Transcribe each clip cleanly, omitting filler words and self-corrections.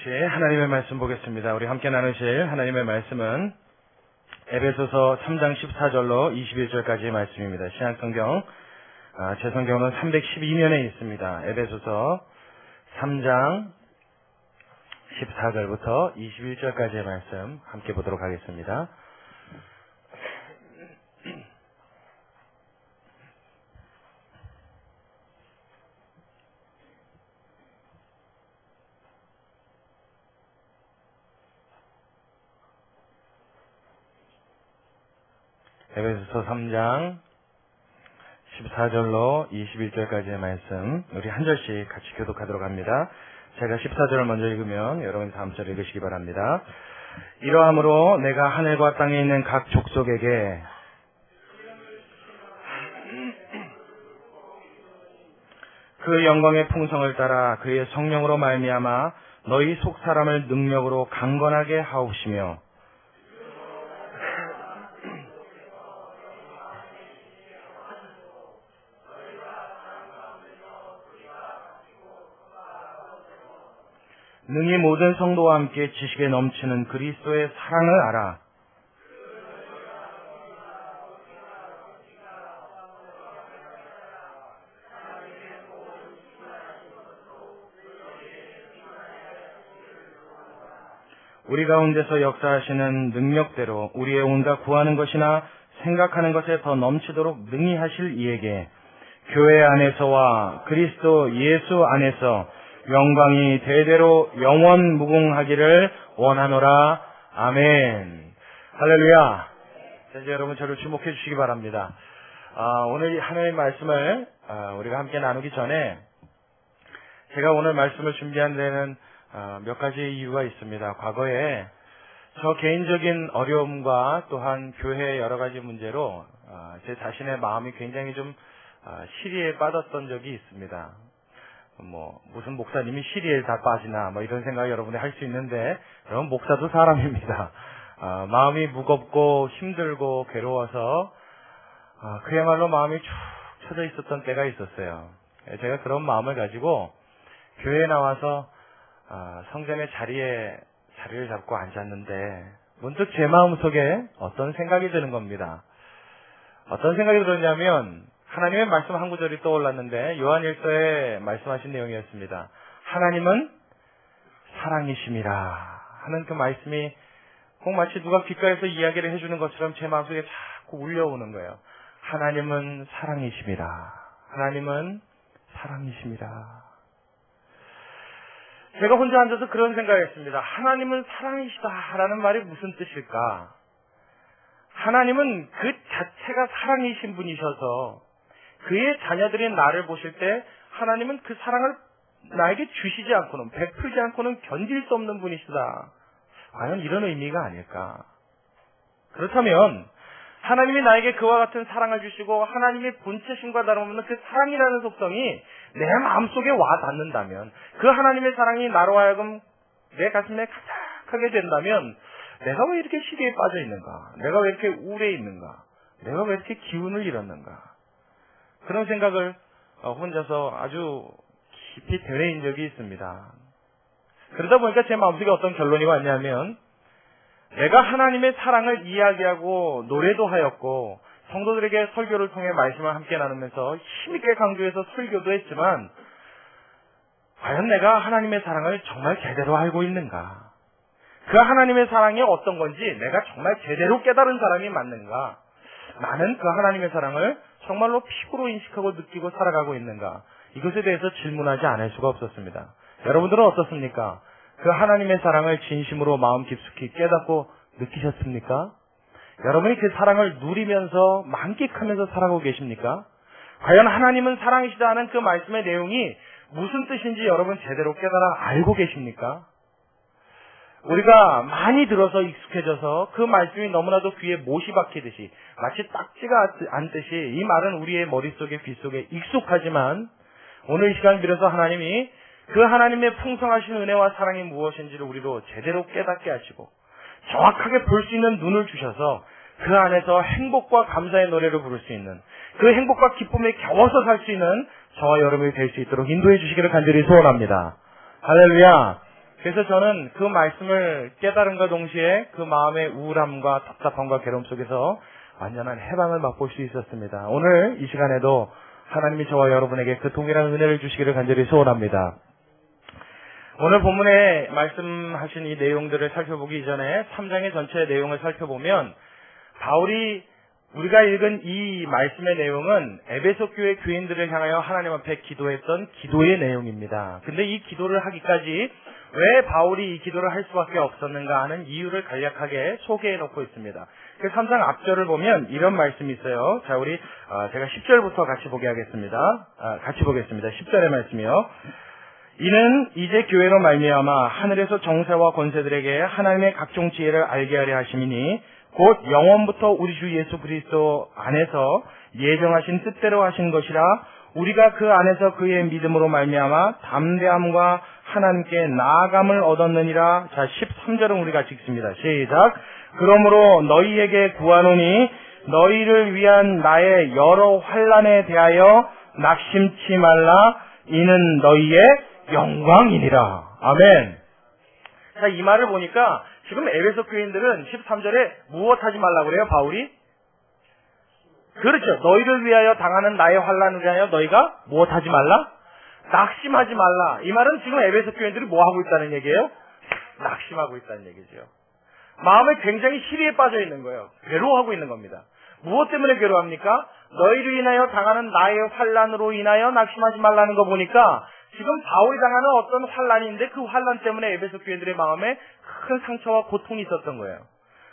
같이 하나님의 말씀 보겠습니다. 우리 함께 나누실 하나님의 말씀은 에베소서 3장 14절로 21절까지의 말씀입니다. 신약성경, 제 성경은 312면에 있습니다. 에베소서 3장 14절부터 21절까지의 말씀 함께 보도록 하겠습니다. 에베소서 3장 14절로 21절까지의 말씀 우리 한 절씩 같이 교독하도록 합니다. 제가 14절을 먼저 읽으면 여러분이 다음 절 읽으시기 바랍니다. 이러함으로 내가 하늘과 땅에 있는 각 족속에게 그 영광의 풍성을 따라 그의 성령으로 말미암아 너희 속 사람을 능력으로 강건하게 하옵시며 능히 모든 성도와 함께 지식에 넘치는 그리스도의 사랑을 알아. 우리 가운데서 역사하시는 능력대로 우리의 온갖 구하는 것이나 생각하는 것에 더 넘치도록 능히 하실 이에게 교회 안에서와 그리스도 예수 안에서 영광이 대대로 영원 무궁하기를 원하노라. 아멘. 할렐루야. 이제 여러분 저를 주목해 주시기 바랍니다. 오늘 하나님의 말씀을 우리가 함께 나누기 전에 제가 오늘 말씀을 준비한 데는 몇 가지 이유가 있습니다. 과거에 저 개인적인 어려움과 또한 교회의 여러 가지 문제로 제 자신의 마음이 굉장히 좀 시리에 빠졌던 적이 있습니다. 무슨 목사님이 시리에 다 빠지나 이런 생각 여러분이 할 수 있는데 여러분 목사도 사람입니다. 마음이 무겁고 힘들고 괴로워서 그야말로 마음이 축 처져 있었던 때가 있었어요. 제가 그런 마음을 가지고 교회에 나와서 성전의 자리를 잡고 앉았는데 문득 제 마음속에 어떤 생각이 드는 겁니다. 어떤 생각이 들었냐면 하나님의 말씀 한 구절이 떠올랐는데 요한일서에 말씀하신 내용이었습니다. 하나님은 사랑이심이라 하는 그 말씀이 꼭 마치 누가 귓가에서 이야기를 해주는 것처럼 제 마음속에 자꾸 울려오는 거예요. 하나님은 사랑이심이라. 하나님은 사랑이심이라. 제가 혼자 앉아서 그런 생각을 했습니다. 하나님은 사랑이시다라는 말이 무슨 뜻일까? 하나님은 그 자체가 사랑이신 분이셔서 그의 자녀들인 나를 보실 때 하나님은 그 사랑을 나에게 주시지 않고는 베풀지 않고는 견딜 수 없는 분이시다. 과연 이런 의미가 아닐까? 그렇다면 하나님이 나에게 그와 같은 사랑을 주시고 하나님의 본체심과 다름없는 그 사랑이라는 속성이 내 마음속에 와 닿는다면 그 하나님의 사랑이 나로 하여금 내 가슴에 가득하게 된다면 내가 왜 이렇게 시리에 빠져 있는가? 내가 왜 이렇게 우울해 있는가? 내가 왜 이렇게 기운을 잃었는가? 그런 생각을 혼자서 아주 깊이 되뇌인 적이 있습니다. 그러다 보니까 제 마음속에 어떤 결론이 왔냐면 내가 하나님의 사랑을 이야기하고 노래도 하였고 성도들에게 설교를 통해 말씀을 함께 나누면서 힘있게 강조해서 설교도 했지만 과연 내가 하나님의 사랑을 정말 제대로 알고 있는가? 그 하나님의 사랑이 어떤 건지 내가 정말 제대로 깨달은 사람이 맞는가? 나는 그 하나님의 사랑을 정말로 피부로 인식하고 느끼고 살아가고 있는가? 이것에 대해서 질문하지 않을 수가 없었습니다. 여러분들은 어떻습니까? 그 하나님의 사랑을 진심으로 마음 깊숙이 깨닫고 느끼셨습니까? 여러분이 그 사랑을 누리면서 만끽하면서 살아가고 계십니까? 과연 하나님은 사랑이시다 하는 그 말씀의 내용이 무슨 뜻인지 여러분 제대로 깨달아 알고 계십니까? 우리가 많이 들어서 익숙해져서 그 말씀이 너무나도 귀에 못이 박히듯이 마치 딱지가 않듯이 이 말은 우리의 머릿속에 귓속에 익숙하지만 오늘 이 시간 빌어서 하나님이 그 하나님의 풍성하신 은혜와 사랑이 무엇인지를 우리로 제대로 깨닫게 하시고 정확하게 볼 수 있는 눈을 주셔서 그 안에서 행복과 감사의 노래를 부를 수 있는 그 행복과 기쁨에 겨워서 살 수 있는 저와 여러분이 될 수 있도록 인도해 주시기를 간절히 소원합니다. 할렐루야. 그래서 저는 그 말씀을 깨달음과 동시에 그 마음의 우울함과 답답함과 괴로움 속에서 완전한 해방을 맛볼 수 있었습니다. 오늘 이 시간에도 하나님이 저와 여러분에게 그 동일한 은혜를 주시기를 간절히 소원합니다. 오늘 본문에 말씀하신 이 내용들을 살펴보기 이전에 3장의 전체 내용을 살펴보면 바울이 우리가 읽은 이 말씀의 내용은 에베소 교회 교인들을 향하여 하나님 앞에 기도했던 기도의 내용입니다. 근데 이 기도를 하기까지 왜 바울이 이 기도를 할 수밖에 없었는가 하는 이유를 간략하게 소개해 놓고 있습니다. 그 3장 앞절을 보면 이런 말씀이 있어요. 자, 우리 제가 10절부터 같이 보겠습니다. 10절의 말씀이요. 이는 이제 교회로 말미암아 하늘에서 정세와 권세들에게 하나님의 각종 지혜를 알게 하려 하심이니 곧 영원부터 우리 주 예수 그리스도 안에서 예정하신 뜻대로 하신 것이라 우리가 그 안에서 그의 믿음으로 말미암아 담대함과 하나님께 나아감을 얻었느니라. 자, 13절은 우리 같이 읽습니다. 시작. 그러므로 너희에게 구하노니 너희를 위한 나의 여러 환난에 대하여 낙심치 말라. 이는 너희의 영광이니라. 아멘. 자, 이 말을 보니까 지금 에베소 교인들은 13절에 무엇하지 말라고 그래요, 바울이? 그렇죠. 너희를 위하여 당하는 나의 환난을 위하여 너희가 무엇하지 말라? 낙심하지 말라. 이 말은 지금 에베소 교인들이 뭐 하고 있다는 얘기예요? 낙심하고 있다는 얘기죠. 마음에 굉장히 시리에 빠져 있는 거예요. 괴로워하고 있는 겁니다. 무엇 때문에 괴로워합니까? 너희를 인하여 당하는 나의 환난으로 인하여 낙심하지 말라는 거 보니까 지금 바울이 당하는 어떤 환난인데 그 환난 때문에 에베소 교인들의 마음에 큰 상처와 고통이 있었던 거예요.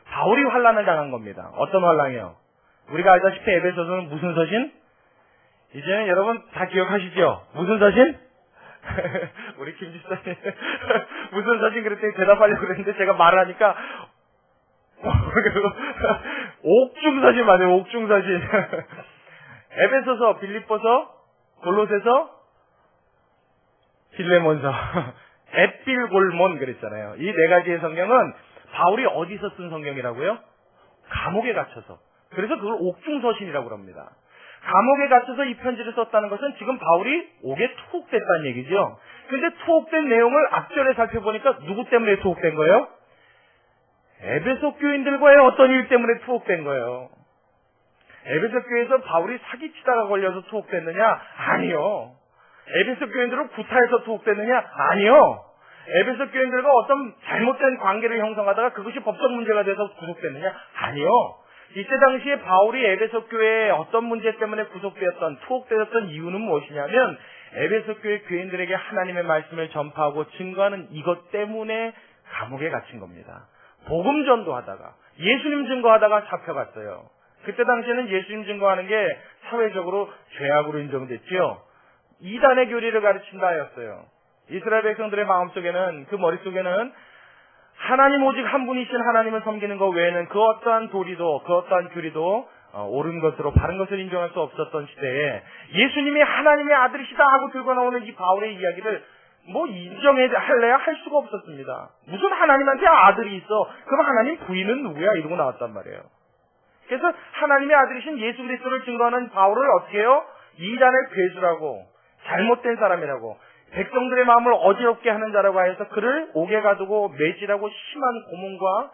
바울이 환난을 당한 겁니다. 어떤 환난이요? 우리가 알다시피 에베소서는 무슨 서신? 이제는 여러분 다 기억하시죠? 무슨 서신? 우리 김집사님 무슨 서신 그랬더니 대답하려고 그랬는데 제가 말하니까 옥중서신 맞아요. 옥중서신. 에베소서, 빌립보서, 골로새서, 빌레몬서, 에필골몬 그랬잖아요. 이 네 가지의 성경은 바울이 어디서 쓴 성경이라고요? 감옥에 갇혀서. 그래서 그걸 옥중서신이라고 합니다. 감옥에 갇혀서 이 편지를 썼다는 것은 지금 바울이 옥에 투옥됐다는 얘기죠. 그런데 투옥된 내용을 앞절에 살펴보니까 누구 때문에 투옥된 거예요? 에베소 교인들과의 어떤 일 때문에 투옥된 거예요. 에베소 교회에서 바울이 사기치다가 걸려서 투옥됐느냐? 아니요. 에베소 교인들을 구타해서 투옥됐느냐? 아니요. 에베소 교인들과 어떤 잘못된 관계를 형성하다가 그것이 법적 문제가 돼서 구속됐느냐? 아니요. 이때 당시에 바울이 에베소 교회의 어떤 문제 때문에 구속되었던, 투옥되었던 이유는 무엇이냐면 에베소 교회 교인들에게 하나님의 말씀을 전파하고 증거하는 이것 때문에 감옥에 갇힌 겁니다. 복음 전도하다가 예수님 증거하다가 잡혀갔어요. 그때 당시에는 예수님 증거하는 게 사회적으로 죄악으로 인정됐지요. 이단의 교리를 가르친다 하였어요. 이스라엘 백성들의 마음속에는, 그 머릿속에는 하나님 오직 한 분이신 하나님을 섬기는 것 외에는 그 어떠한 도리도, 그 어떠한 교리도 옳은 것으로 바른 것을 인정할 수 없었던 시대에 예수님이 하나님의 아들이시다 하고 들고 나오는 이 바울의 이야기를 인정할래야 할 수가 없었습니다. 무슨 하나님한테 아들이 있어? 그럼 하나님 부인은 누구야? 이러고 나왔단 말이에요. 그래서 하나님의 아들이신 예수 그리스도를 증거하는 바울을 어떻게 해요? 이단의 괴수라고, 잘못된 사람이라고, 백성들의 마음을 어지럽게 하는 자라고 해서 그를 옥에 가두고 매질하고 심한 고문과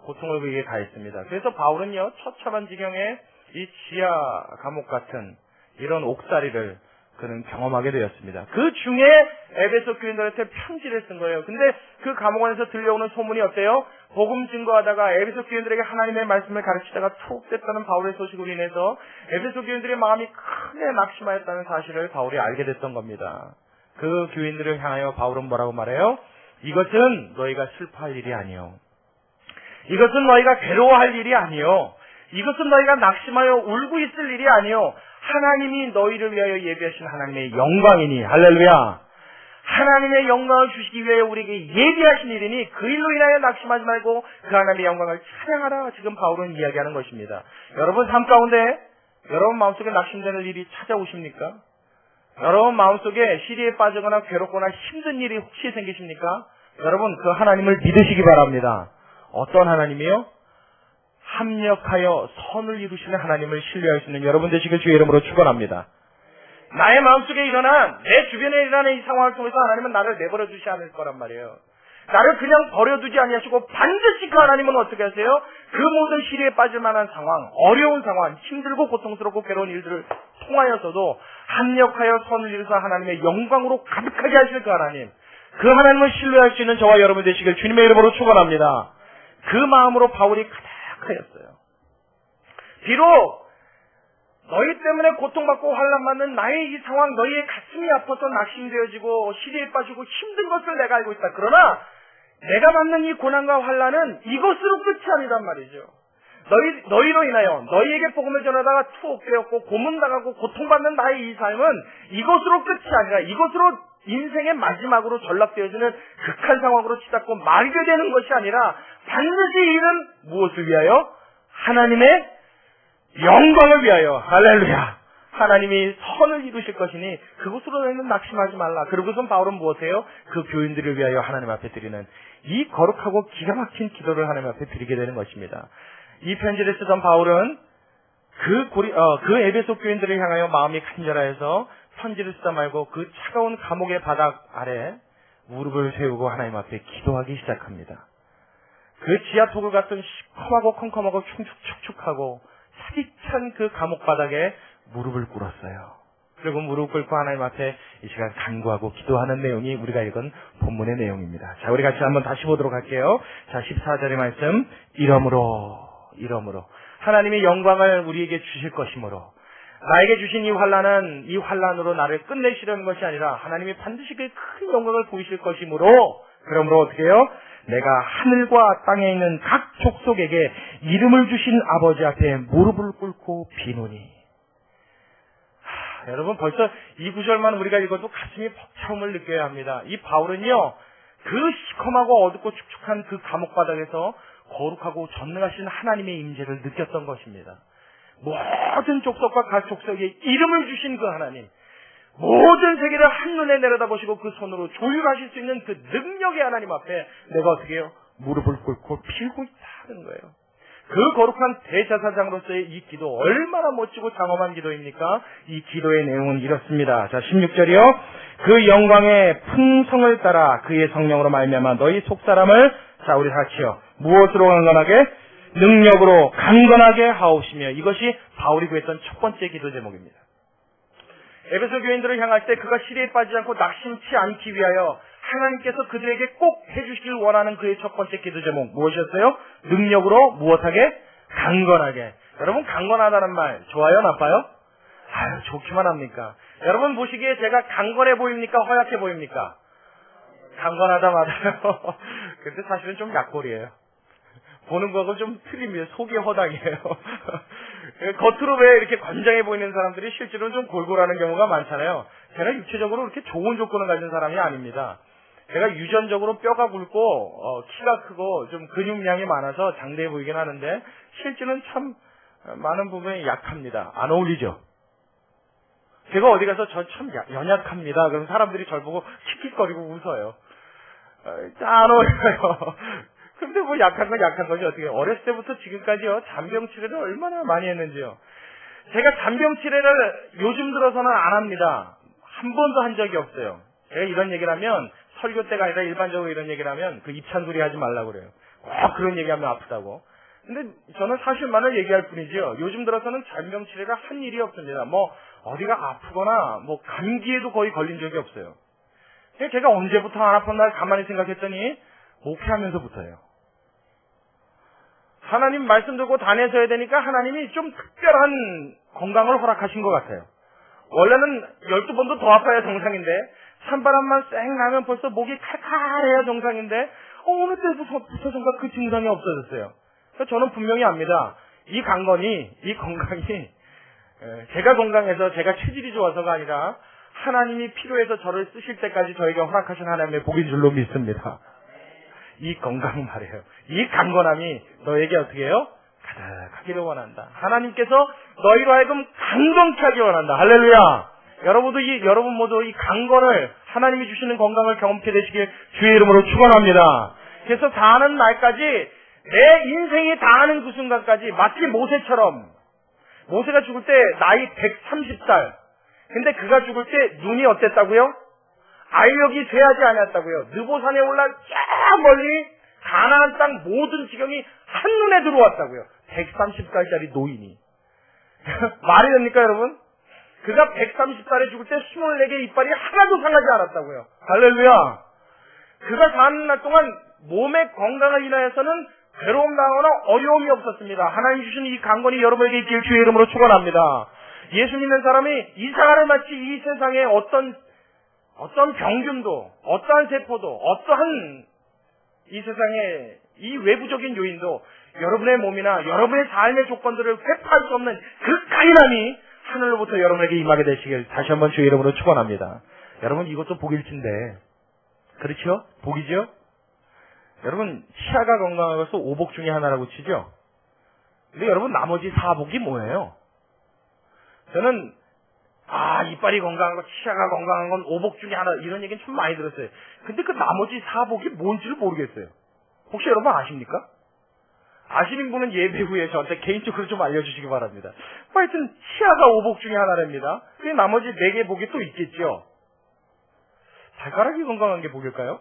고통을 그에게 가했습니다. 그래서 바울은요, 처참한 지경에 이 지하 감옥 같은 이런 옥살이를 그는 경험하게 되었습니다. 그 중에 에베소 교인들한테 편지를 쓴 거예요. 근데 그 감옥 안에서 들려오는 소문이 어때요? 복음 증거하다가 에베소 교인들에게 하나님의 말씀을 가르치다가 투옥됐다는 바울의 소식으로 인해서 에베소 교인들의 마음이 크게 낙심하였다는 사실을 바울이 알게 됐던 겁니다. 그 교인들을 향하여 바울은 뭐라고 말해요? 이것은 너희가 슬퍼할 일이 아니요. 이것은 너희가 괴로워할 일이 아니요. 이것은 너희가 낙심하여 울고 있을 일이 아니요. 하나님이 너희를 위하여 예비하신 하나님의 영광이니. 할렐루야. 하나님의 영광을 주시기 위해 우리에게 예비하신 일이니 그 일로 인하여 낙심하지 말고 그 하나님의 영광을 찬양하라. 지금 바울은 이야기하는 것입니다. 여러분 삶 가운데 여러분 마음속에 낙심되는 일이 찾아오십니까? 여러분 마음속에 시리에 빠지거나 괴롭거나 힘든 일이 혹시 생기십니까? 여러분 그 하나님을 믿으시기 바랍니다. 어떤 하나님이요? 합력하여 선을 이루시는 하나님을 신뢰할 수 있는 여러분 되시길 주의 이름으로 축원합니다. 나의 마음속에 일어난, 내 주변에 일어나는 이 상황을 통해서 하나님은 나를 내버려 두지 않을 거란 말이에요. 나를 그냥 버려두지 아니하시고 반드시 그 하나님은 어떻게 하세요? 그 모든 시리에 빠질 만한 상황, 어려운 상황, 힘들고 고통스럽고 괴로운 일들을 통하여서도 합력하여 선을 이루사 하나님의 영광으로 가득하게 하실 그 하나님, 그 하나님을 신뢰할 수 있는 저와 여러분 되시길 주님의 이름으로 축원합니다. 그 마음으로 바울이 가득하였어요. 비록 너희 때문에 고통받고 환난받는 나의 이 상황, 너희의 가슴이 아파서 낙심되어지고 시리에 빠지고 힘든 것을 내가 알고 있다. 그러나 내가 받는 이 고난과 환난은 이것으로 끝이 아니란 말이죠. 너희로 인하여 너희에게 복음을 전하다가 투옥되었고 고문당하고 고통받는 나의 이 삶은 이것으로 끝이 아니라 이것으로 인생의 마지막으로 전락되어지는 극한 상황으로 치닫고 말게 되는 것이 아니라 반드시 이는 무엇을 위하여? 하나님의 영광을 위하여. 할렐루야. 하나님이 선을 이루실 것이니 그것으로 너희는 낙심하지 말라. 그러고선 바울은 무엇이에요? 그 교인들을 위하여 하나님 앞에 드리는 이 거룩하고 기가 막힌 기도를 하나님 앞에 드리게 되는 것입니다. 이 편지를 쓰던 바울은 그 에베소 교인들을 향하여 마음이 간절하여서 편지를 쓰다 말고 그 차가운 감옥의 바닥 아래 무릎을 세우고 하나님 앞에 기도하기 시작합니다. 그 지하토굴 같은 시커하고 컴컴하고 축축하고 차디찬 그 감옥 바닥에 무릎을 꿇었어요. 그리고 무릎 꿇고 하나님 앞에 이 시간 간구하고 기도하는 내용이 우리가 읽은 본문의 내용입니다. 자, 우리 같이 한번 다시 보도록 할게요. 자, 14절의 말씀. 이러므로 하나님이 영광을 우리에게 주실 것이므로 나에게 주신 이 환난으로 나를 끝내시려는 것이 아니라 하나님이 반드시 그 큰 영광을 보이실 것이므로 그러므로 어떻게 해요? 내가 하늘과 땅에 있는 각 족속에게 이름을 주신 아버지 앞에 무릎을 꿇고 비노니. 여러분 벌써 이 구절만 우리가 읽어도 가슴이 벅차움을 느껴야 합니다. 이 바울은요, 그 시커멓고 어둡고 축축한 그 감옥 바닥에서 거룩하고 전능하신 하나님의 임재를 느꼈던 것입니다. 모든 족속과 각 족속에 이름을 주신 그 하나님, 모든 세계를 한눈에 내려다보시고 그 손으로 조율하실 수 있는 그 능력의 하나님 앞에 내가 어떻게 해요? 무릎을 꿇고 빌고 있다는 거예요. 그 거룩한 대제사장으로서의 이 기도 얼마나 멋지고 장엄한 기도입니까? 이 기도의 내용은 이렇습니다. 자, 16절이요. 그 영광의 풍성을 따라 그의 성령으로 말미암아 너희 속사람을, 자, 우리 같이요, 무엇으로 강건하게? 능력으로 강건하게 하옵시며. 이것이 바울이 구했던 첫 번째 기도 제목입니다. 에베소 교인들을 향할 때 그가 시리에 빠지지 않고 낙심치 않기 위하여 하나님께서 그들에게 꼭 해주시길 원하는 그의 첫 번째 기도 제목 무엇이었어요? 능력으로 무엇하게? 강건하게. 여러분, 강건하다는 말 좋아요? 나빠요? 아유, 좋기만 합니까? 여러분 보시기에 제가 강건해 보입니까? 허약해 보입니까? 강건하다 맞아요. 근데 사실은 좀 약골이에요. 보는 거하고 좀 틀립니다. 속이 허당이에요. 겉으로 왜 이렇게 건장해 보이는 사람들이 실제로는 좀 골골하는 경우가 많잖아요. 제가 육체적으로 그렇게 좋은 조건을 가진 사람이 아닙니다. 제가 유전적으로 뼈가 굵고 키가 크고 좀 근육량이 많아서 장대해 보이긴 하는데 실제는 참 많은 부분이 약합니다. 안 어울리죠? 제가 어디 가서 저 참 연약합니다. 그럼 사람들이 저를 보고 킥킥거리고 웃어요. 안 어울려요. 근데 뭐 약한 건 약한 거지. 어떻게 어렸을 때부터 지금까지요, 잔병 치료를 얼마나 많이 했는지요. 제가 잔병 치료를 요즘 들어서는 안 합니다. 한 번도 한 적이 없어요. 제가 이런 얘기를 하면, 설교 때가 아니라 일반적으로 이런 얘기를 하면 그 입찬 소리 하지 말라고 그래요. 꼭 그런 얘기하면 아프다고. 근데 저는 사실만을 얘기할 뿐이지요. 요즘 들어서는 잔병 치료를 한 일이 없습니다. 뭐 어디가 아프거나 뭐 감기에도 거의 걸린 적이 없어요. 제가 언제부터 안 아팠나 가만히 생각했더니 목회하면서부터예요. 하나님 말씀 듣고 다녀서야 되니까 하나님이 좀 특별한 건강을 허락하신 것 같아요. 원래는 12번도 더 아파야 정상인데 찬바람만 쌩 나면 벌써 목이 칼칼해야 정상인데 어느 때부터선가 그 증상이 없어졌어요. 그래서 저는 분명히 압니다. 이 건강이 제가 건강해서 제가 체질이 좋아서가 아니라 하나님이 필요해서 저를 쓰실 때까지 저에게 허락하신 하나님의 복인 줄로 믿습니다. 이 건강 말이에요. 이 강건함이 너에게 어떻게 해요? 가득하기를 원한다. 하나님께서 너희로 하여금 강건케 하기 원한다. 할렐루야. 여러분 모두 이 강건을, 하나님이 주시는 건강을 경험케 되시길 주의 이름으로 축원합니다. 그래서 다하는 날까지, 내 인생이 다하는 그 순간까지 마치 모세처럼, 모세가 죽을 때 나이 130살. 근데 그가 죽을 때 눈이 어땠다고요? 알력이 쇠하지 않았다고요. 느보산에 올라 쫙 멀리 가나안 땅 모든 지경이 한눈에 들어왔다고요. 130살짜리 노인이. 말이 됩니까, 여러분? 그가 130살에 죽을 때 24개 이빨이 하나도 상하지 않았다고요. 할렐루야. 그가 사는 날 동안 몸의 건강을 인하여서는 괴로움 당하거나 어려움이 없었습니다. 하나님 주신 이 강건이 여러분에게 있길 주의 이름으로 축원합니다. 예수 믿는 사람이 이 생활을 마치 이 세상에 어떤 병균도, 어떠한 세포도, 어떠한 이 세상의 이 외부적인 요인도 여러분의 몸이나 여러분의 삶의 조건들을 회파할 수 없는 그 강인함이 하늘로부터 여러분에게 임하게 되시길 다시 한번 주의 이름으로 축원합니다. 여러분, 이것도 복일진데, 그렇죠? 복이죠? 여러분, 치아가 건강한 것은 5복 중에 하나라고 치죠? 근데 여러분, 나머지 4복이 뭐예요? 저는 이빨이 건강한 거, 치아가 건강한 건 5복 중에 하나, 이런 얘기는 참 많이 들었어요. 근데 그 나머지 4복이 뭔지를 모르겠어요. 혹시 여러분 아십니까? 아시는 분은 예배 후에 저한테 개인적으로 좀 알려주시기 바랍니다. 하여튼 치아가 5복 중에 하나랍니다. 그 나머지 4개 복이 또 있겠죠. 발가락이 건강한 게 복일까요?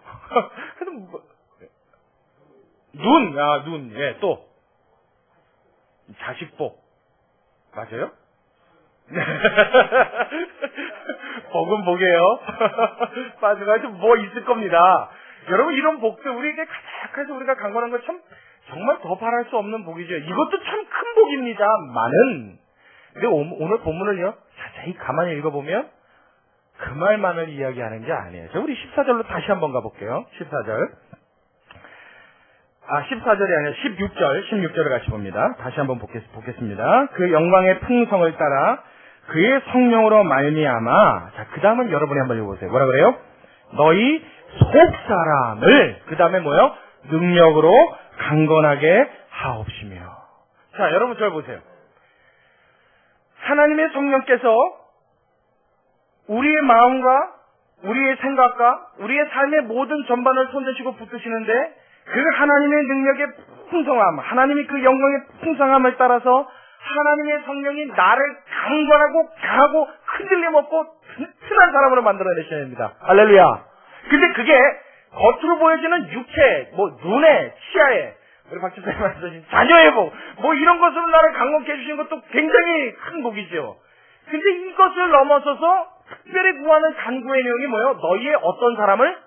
눈, 예, 또 자식복 맞아요? 복은 복이에요. 빠지고 하여튼 뭐 있을 겁니다. 여러분, 이런 복도 우리에게 가득해서 우리가 강건한 것 참 정말 더 바랄 수 없는 복이죠. 이것도 참 큰 복입니다만은, 근데 오늘 본문을요 자세히 가만히 읽어보면 그 말만을 이야기하는 게 아니에요. 자, 우리 14절로 다시 한번 가볼게요. 14절. 14절이 아니라 16절을 같이 봅니다. 다시 한번 보겠습니다. 그 영광의 풍성을 따라 그의 성령으로 말미암아, 자, 그 다음은 여러분이 한번 읽어보세요. 뭐라 그래요? 너희 속사람을, 그 다음에 뭐요? 능력으로 강건하게 하옵시며. 자, 여러분 저를 보세요. 하나님의 성령께서 우리의 마음과 우리의 생각과 우리의 삶의 모든 전반을 손대시고 붙드시는데, 그 하나님의 능력의 풍성함, 하나님이 그 영광의 풍성함을 따라서 하나님의 성령이 나를 강건하고 강하고 흔들림 없고 튼튼한 사람으로 만들어내셔야 됩니다. 할렐루야. 근데 그게 겉으로 보여지는 육체, 눈에, 치아에, 우리 박 집사님 말씀하신 자녀의 복, 이런 것으로 나를 강건케 해주시는 것도 굉장히 큰 복이죠. 근데 이것을 넘어서서 특별히 구하는 간구의 내용이 뭐예요? 너희의 어떤 사람을?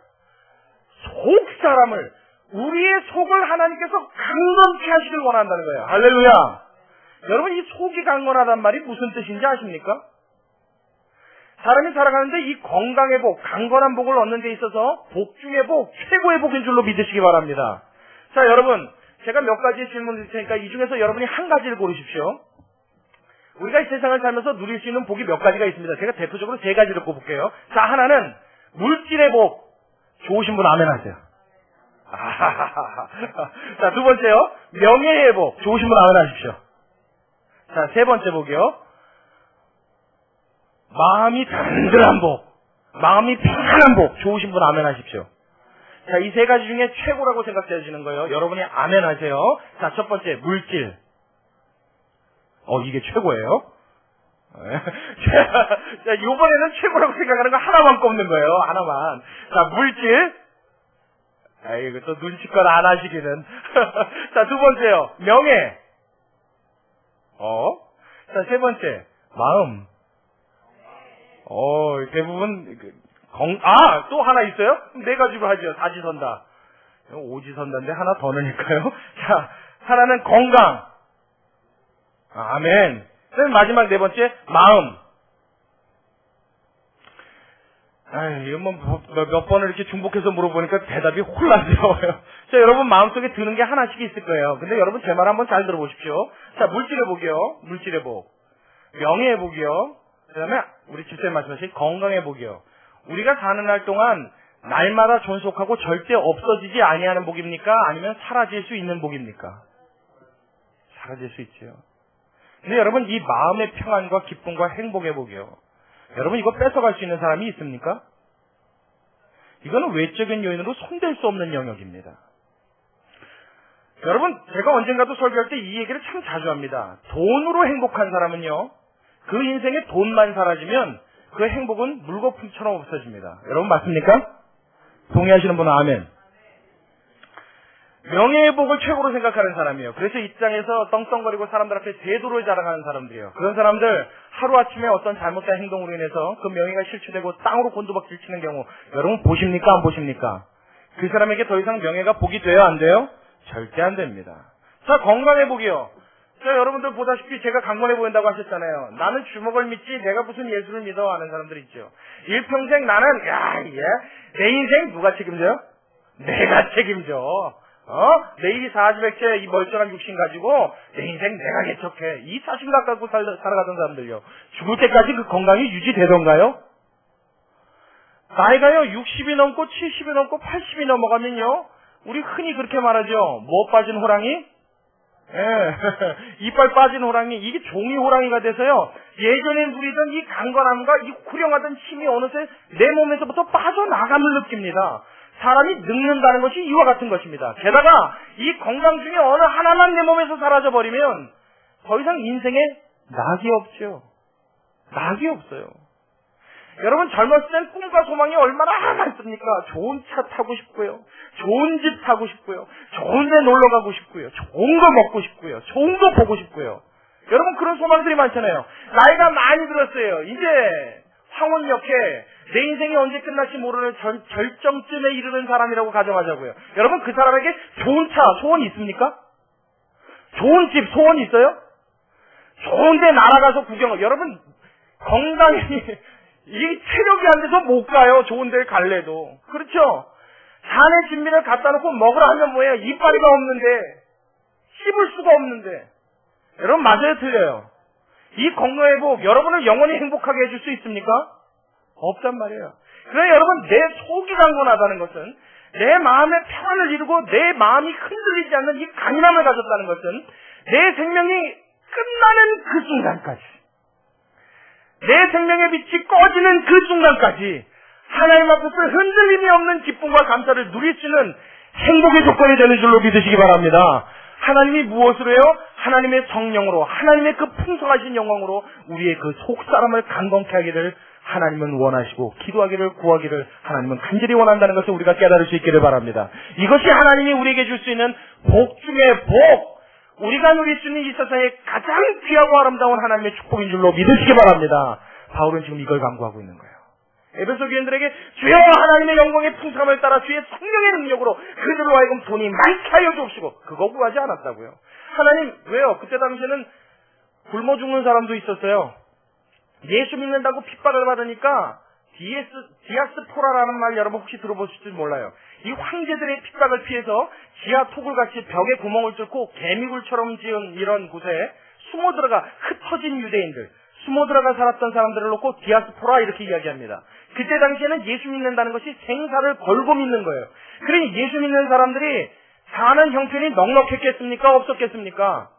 속 사람을, 우리의 속을 하나님께서 강건케 하시길 원한다는 거예요. 할렐루야. 여러분, 이 속이 강건하단 말이 무슨 뜻인지 아십니까? 사람이 살아가는데 이 건강의 복, 강건한 복을 얻는 데 있어서 복 중의 복, 최고의 복인 줄로 믿으시기 바랍니다. 자, 여러분, 제가 몇 가지 질문을 드릴 테니까 이 중에서 여러분이 한 가지를 고르십시오. 우리가 이 세상을 살면서 누릴 수 있는 복이 몇 가지가 있습니다. 제가 대표적으로 3가지를 꼽을게요. 자, 하나는 물질의 복. 좋으신 분 아멘 하세요. 자, 2번째요. 명예의 복. 좋으신 분 아멘 하십시오. 자, 3번째 복이요. 마음이 든든한 복. 마음이 편안한 복. 좋으신 분 아멘 하십시오. 자, 이 3가지 중에 최고라고 생각되시는 거예요. 여러분이 아멘 하세요. 자, 첫 번째, 물질. 이게 최고예요? 자, 이번에는 최고라고 생각하는 거 하나만 꼽는 거예요. 하나만. 자, 물질. 이거 또 눈치껏 안 하시기는. 자, 2번째요. 명예. 자, 3번째. 마음. 대부분, 또 하나 있어요? 4가지로 하죠. 다지선다. 오지선다인데 하나 더 넣으니까요. 자, 하나는 건강. 아멘. 마지막 4번째, 마음. 이거 몇 번을 이렇게 중복해서 물어보니까 대답이 혼란스러워요. 자, 여러분 마음속에 드는 게 하나씩 있을 거예요. 근데 여러분 제 말 한번 잘 들어보십시오. 자, 물질의 복이요. 물질의 복. 명예의 복이요. 그 다음에 우리 집사님 말씀하신 건강의 복이요. 우리가 사는 날 동안 날마다 존속하고 절대 없어지지 아니하는 복입니까? 아니면 사라질 수 있는 복입니까? 사라질 수 있지요. 근데 여러분, 이 마음의 평안과 기쁨과 행복의 복이요. 여러분, 이거 뺏어갈 수 있는 사람이 있습니까? 이거는 외적인 요인으로 손댈 수 없는 영역입니다. 여러분, 제가 언젠가도 설교할 때 이 얘기를 참 자주 합니다. 돈으로 행복한 사람은요, 그 인생에 돈만 사라지면 그 행복은 물거품처럼 없어집니다. 여러분 맞습니까? 동의하시는 분은 아멘. 명예의 복을 최고로 생각하는 사람이에요. 그래서 입장에서 떵떵거리고 사람들 앞에 대도를 자랑하는 사람들이에요. 그런 사람들 하루아침에 어떤 잘못된 행동으로 인해서 그 명예가 실추되고 땅으로 곤두박질 치는 경우 여러분 보십니까? 안 보십니까? 그 사람에게 더 이상 명예가 복이 돼요? 안 돼요? 절대 안 됩니다. 자, 건강의 복이요. 자, 여러분들 보다시피 제가 강건해 보인다고 하셨잖아요. 나는 주먹을 믿지 내가 무슨 예수를 믿어 하는 사람들 있죠. 일평생 나는 내 인생 누가 책임져요? 내가 책임져. 내일이 40액체 이 멀쩡한 육신 가지고 내 인생 내가 개척해. 이 자신감 갖고 살아가던 사람들요. 죽을 때까지 그 건강이 유지되던가요? 나이가요 60이 넘고 70이 넘고 80이 넘어가면요 우리 흔히 그렇게 말하죠. 못 빠진 호랑이? 예, 이빨 빠진 호랑이, 이게 종이 호랑이가 돼서요 예전에 누리던 이 강건함과 이 후련하던 힘이 어느새 내 몸에서부터 빠져나감을 느낍니다. 사람이 늙는다는 것이 이와 같은 것입니다. 게다가 이 건강 중에 어느 하나만 내 몸에서 사라져버리면 더 이상 인생에 낙이 없죠. 낙이 없어요. 여러분 젊었을 땐 꿈과 소망이 얼마나 많습니까? 좋은 차 타고 싶고요. 좋은 집 타고 싶고요. 좋은 데 놀러 가고 싶고요. 좋은 거 먹고 싶고요. 좋은 거 보고 싶고요. 여러분 그런 소망들이 많잖아요. 나이가 많이 들었어요. 이제 황혼역에 내 인생이 언제 끝날지 모르는 절정쯤에 이르는 사람이라고 가정하자고요. 여러분 그 사람에게 좋은 차, 소원 있습니까? 좋은 집, 소원 있어요? 좋은 데 날아가서 구경. 여러분 건강이 이게 체력이 안 돼서 못 가요. 좋은 데를 갈래도. 그렇죠? 잔에 진미를 갖다 놓고 먹으라 하면 뭐예요? 이빨이가 없는데 씹을 수가 없는데. 여러분 맞아요? 틀려요? 이 건강의 복 여러분을 영원히 행복하게 해줄 수 있습니까? 없단 말이에요. 그러나 여러분 내 속이 강건하다는 것은 내 마음의 평안을 이루고 내 마음이 흔들리지 않는 이 강인함을 가졌다는 것은 내 생명이 끝나는 그 순간까지 내 생명의 빛이 꺼지는 그 순간까지 하나님 앞에서 흔들림이 없는 기쁨과 감사를 누릴 수 있는 행복의 조건이 되는 줄로 믿으시기 바랍니다. 하나님이 무엇으로 해요? 하나님의 성령으로, 하나님의 그 풍성하신 영광으로 우리의 그 속사람을 강건케 하기를 하나님은 원하시고 기도하기를 구하기를 하나님은 간절히 원한다는 것을 우리가 깨달을 수 있기를 바랍니다. 이것이 하나님이 우리에게 줄 수 있는 복 중의 복, 우리가 누릴 수 있는 이 세상에 가장 귀하고 아름다운 하나님의 축복인 줄로 믿으시기 바랍니다. 바울은 지금 이걸 강구하고 있는 거예요. 에베소 교인들에게 주여 하나님의 영광의 풍성함을 따라 주의 성령의 능력으로 그들로 하여금 돈이 많게 하여 주옵시고 그거 구하지 않았다고요. 하나님 왜요? 그때 당시에는 굶어 죽는 사람도 있었어요. 예수 믿는다고 핍박을 받으니까 디아스포라라는 말 여러분 혹시 들어보실지 몰라요. 이 황제들의 핍박을 피해서 지하 토굴 같이 벽에 구멍을 뚫고 개미굴처럼 지은 이런 곳에 숨어 들어가 흩어진 유대인들, 숨어 들어가 살았던 사람들을 놓고 디아스포라 이렇게 이야기합니다. 그때 당시에는 예수 믿는다는 것이 생사를 걸고 믿는 거예요. 그러니 예수 믿는 사람들이 사는 형편이 넉넉했겠습니까? 없었겠습니까?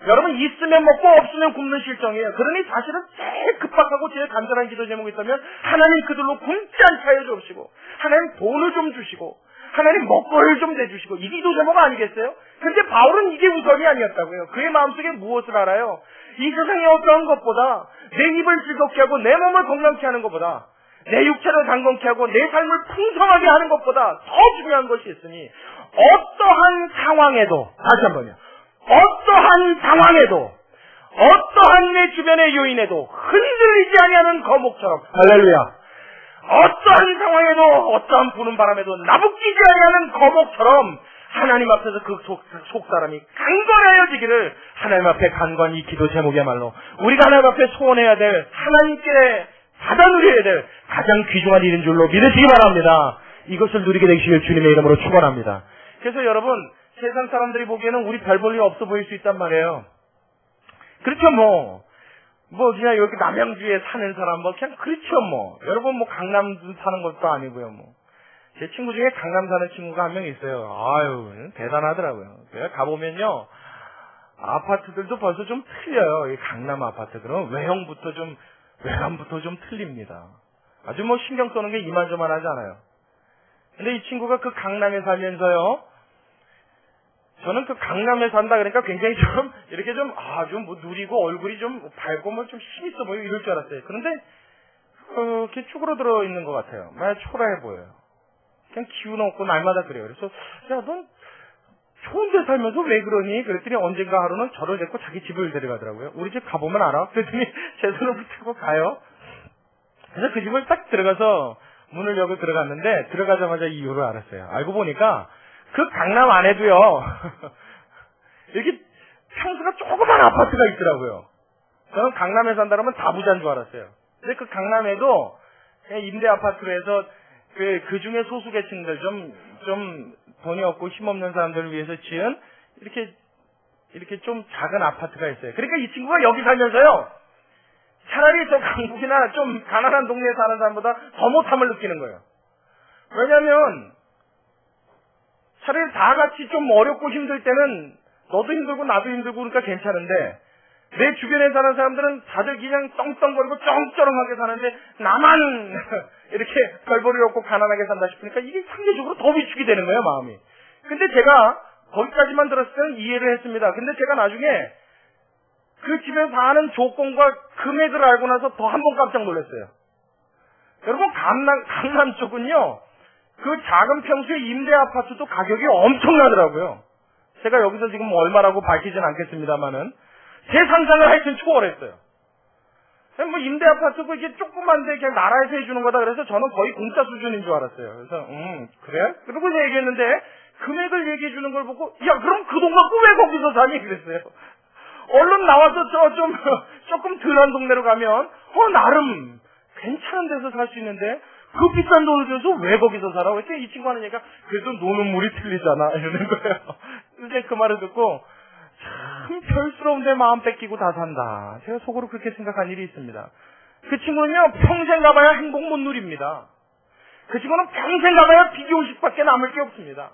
여러분 있으면 먹고 없으면 굶는 실정이에요. 그러니 사실은 제일 급박하고 제일 간절한 기도 제목이 있다면 하나님 그들로 굶지 않게 하여 주옵시고 하나님 돈을 좀 주시고 하나님 먹거리를 좀 내주시고 이 기도 제목 아니겠어요? 근데 바울은 이게 우선이 아니었다고요. 그의 마음속에 무엇을 알아요? 이 세상의 어떠한 것보다 내 입을 즐겁게 하고 내 몸을 건강케 하는 것보다 내 육체를 강건케 하고 내 삶을 풍성하게 하는 것보다 더 중요한 것이 있으니 어떠한 상황에도 다시 한번요. 어떠한 상황에도 어떠한 내 주변의 요인에도 흔들리지 아니하는 거목처럼 할렐루야. 어떠한 상황에도 어떠한 부는 바람에도 나부끼지 아니하는 거목처럼 하나님 앞에서 그 속사람이 강건하여지기를 하나님 앞에 간건히 기도 제목이야말로 우리가 하나님 앞에 소원해야 될 하나님께 받아 누려야 될 가장 귀중한 일인 줄로 믿으시기 바랍니다. 이것을 누리게 되시길 주님의 이름으로 축원합니다. 그래서 여러분 세상 사람들이 보기에는 우리 별 볼 일 없어 보일 수 있단 말이에요. 그렇죠 그냥 여기 남양주에 사는 사람 그냥 그렇죠 여러분 강남 사는 것도 아니고요 제 친구 중에 강남 사는 친구가 한 명 있어요. 아유 대단하더라고요. 제가 가보면요 아파트들도 벌써 좀 틀려요. 이 강남 아파트들은 외형부터 좀 외관부터 좀 틀립니다. 아주 신경 쓰는 게 이만저만하지 않아요. 근데 이 친구가 그 강남에 살면서요 저는 그 강남에 산다 그러니까 굉장히 좀 이렇게 좀 누리고 얼굴이 좀 밝고 좀 힘있어 보이고 이럴 줄 알았어요. 그런데 이렇게 쭈그러들어 있는 것 같아요. 마냥 초라해 보여요. 그냥 기운 없고 날마다 그래요. 그래서 야, 넌 좋은 데 살면서 왜 그러니? 그랬더니 언젠가 하루는 저를 데리고 자기 집을 데려가더라고요. 우리 집 가보면 알아? 그랬더니 제 손을 붙잡고 가요. 그래서 그 집을 딱 들어가서 문을 열고 들어갔는데 들어가자마자 이유를 알았어요. 알고 보니까 그 강남 안에도요. 이렇게 평수가 조그만 아파트가 있더라고요. 저는 강남에 산다 그러면 다 부자인 줄 알았어요. 근데 그 강남에도 임대 아파트로 해서 그 중에 소수 계층들 좀 돈이 없고 힘없는 사람들을 위해서 지은 이렇게 좀 작은 아파트가 있어요. 그러니까 이 친구가 여기 살면서요. 차라리 저 강북이나 좀 가난한 동네에 사는 사람보다 더 못함을 느끼는 거예요. 왜냐하면 차라리 다 같이 좀 어렵고 힘들 때는 너도 힘들고 나도 힘들고 그러니까 괜찮은데 내 주변에 사는 사람들은 다들 그냥 떵떵거리고 쩡쩡하게 사는데 나만 이렇게 별볼일 없고 가난하게 산다 싶으니까 이게 상대적으로 더 위축이 되는 거예요, 마음이. 근데 제가 거기까지만 들었을 때는 이해를 했습니다. 근데 제가 나중에 그 집에 사는 조건과 금액을 알고 나서 더 한 번 깜짝 놀랐어요. 여러분, 강남 쪽은요, 그 작은 평수의 임대 아파트도 가격이 엄청나더라고요. 제가 여기서 지금 얼마라고 밝히진 않겠습니다만은 제 상상을 하여튼 초월했어요. 뭐 임대 아파트고 이게 조그만데 그냥 나라에서 해주는 거다 그래서 저는 거의 공짜 수준인 줄 알았어요. 그래서 그래? 그러고 얘기했는데 금액을 얘기해 주는 걸 보고 야 그럼 그 돈 갖고 왜 거기서 사니? 그랬어요. 얼른 나와서 조금 덜한 동네로 가면 나름 괜찮은 데서 살 수 있는데 그 비싼 돈을 줘서 왜 거기서 살아? 왜 이 친구 하는 얘기가 그래도 노는 물이 틀리잖아 이러는 거예요. 이제 그 말을 듣고 참 별스러운데 마음 뺏기고 다 산다. 제가 속으로 그렇게 생각한 일이 있습니다. 그 친구는요 평생 가봐야 행복 못 누립니다. 그 친구는 평생 가봐야 비교식밖에 남을 게 없습니다.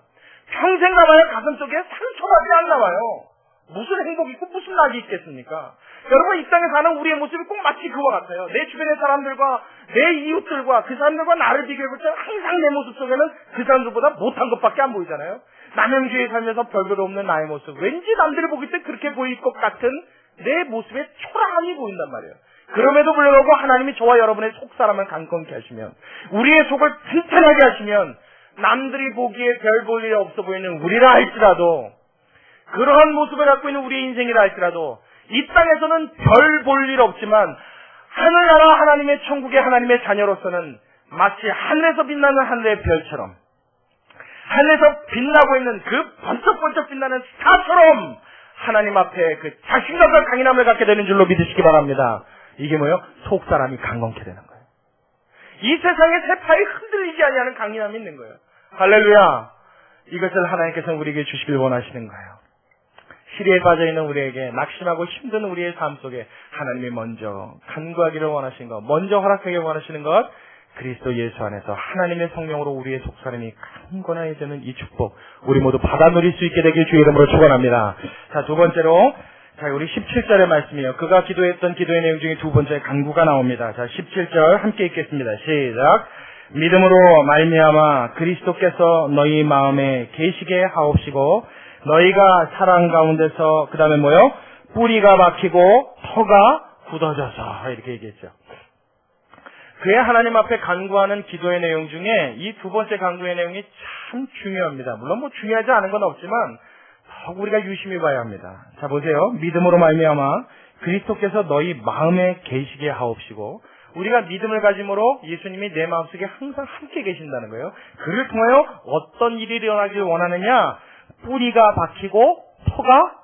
평생 가봐야 가슴 속에 상처밖에 안 나와요. 무슨 행복이 있고 무슨 낙이 있겠습니까? 여러분 이 땅에 사는 우리의 모습이 꼭 마치 그와 같아요. 내 주변의 사람들과 내 이웃들과 그 사람들과 나를 비교해볼 때 항상 내 모습 속에는 그 사람들보다 못한 것밖에 안 보이잖아요. 남양주에 살면서 별별 없는 나의 모습 왠지 남들이 보기 때 그렇게 보일 것 같은 내 모습에 초라함이 보인단 말이에요. 그럼에도 불구하고 하나님이 저와 여러분의 속사람을 강건케 하시면 우리의 속을 튼튼하게 하시면 남들이 보기에 별 볼 일이 없어 보이는 우리라 할지라도 그러한 모습을 갖고 있는 우리의 인생이라 할지라도 이 땅에서는 별 볼 일 없지만 하늘나라 하나님의 천국의 하나님의 자녀로서는 마치 하늘에서 빛나는 하늘의 별처럼 하늘에서 빛나고 있는 그 번쩍번쩍 빛나는 스타처럼 하나님 앞에 그 자신감과 강인함을 갖게 되는 줄로 믿으시기 바랍니다. 이게 뭐예요? 속사람이 강건케 되는 거예요. 이 세상의 세파에 흔들리지 아니하는 강인함이 있는 거예요. 할렐루야. 이것을 하나님께서 우리에게 주시길 원하시는 거예요. 시리에 빠져있는 우리에게 낙심하고 힘든 우리의 삶 속에 하나님이 먼저 간구하기를 원하시는 것, 먼저 허락하기를 원하시는 것, 그리스도 예수 안에서 하나님의 성령으로 우리의 속사람이 강건해지는 이 축복 우리 모두 받아 누릴 수 있게 되길 주의 이름으로 축원합니다. 자, 두 번째로 우리 17절의 말씀이에요. 그가 기도했던 기도의 내용 중에 두 번째 간구가 나옵니다. 자, 17절 함께 읽겠습니다. 시작. 믿음으로 말미암아 그리스도께서 너희 마음에 계시게 하옵시고 너희가 사랑 가운데서 그 다음에 뭐요? 뿌리가 박히고 터가 굳어져서 이렇게 얘기했죠. 그의 하나님 앞에 간구하는 기도의 내용 중에 이 두 번째 간구의 내용이 참 중요합니다. 물론 뭐 중요하지 않은 건 없지만 더욱 우리가 유심히 봐야 합니다. 자, 보세요. 믿음으로 말미암아 그리스도께서 너희 마음에 계시게 하옵시고 우리가 믿음을 가짐으로 예수님이 내 마음속에 항상 함께 계신다는 거예요. 그를 통하여 어떤 일이 일어나길 원하느냐? 뿌리가 박히고 터가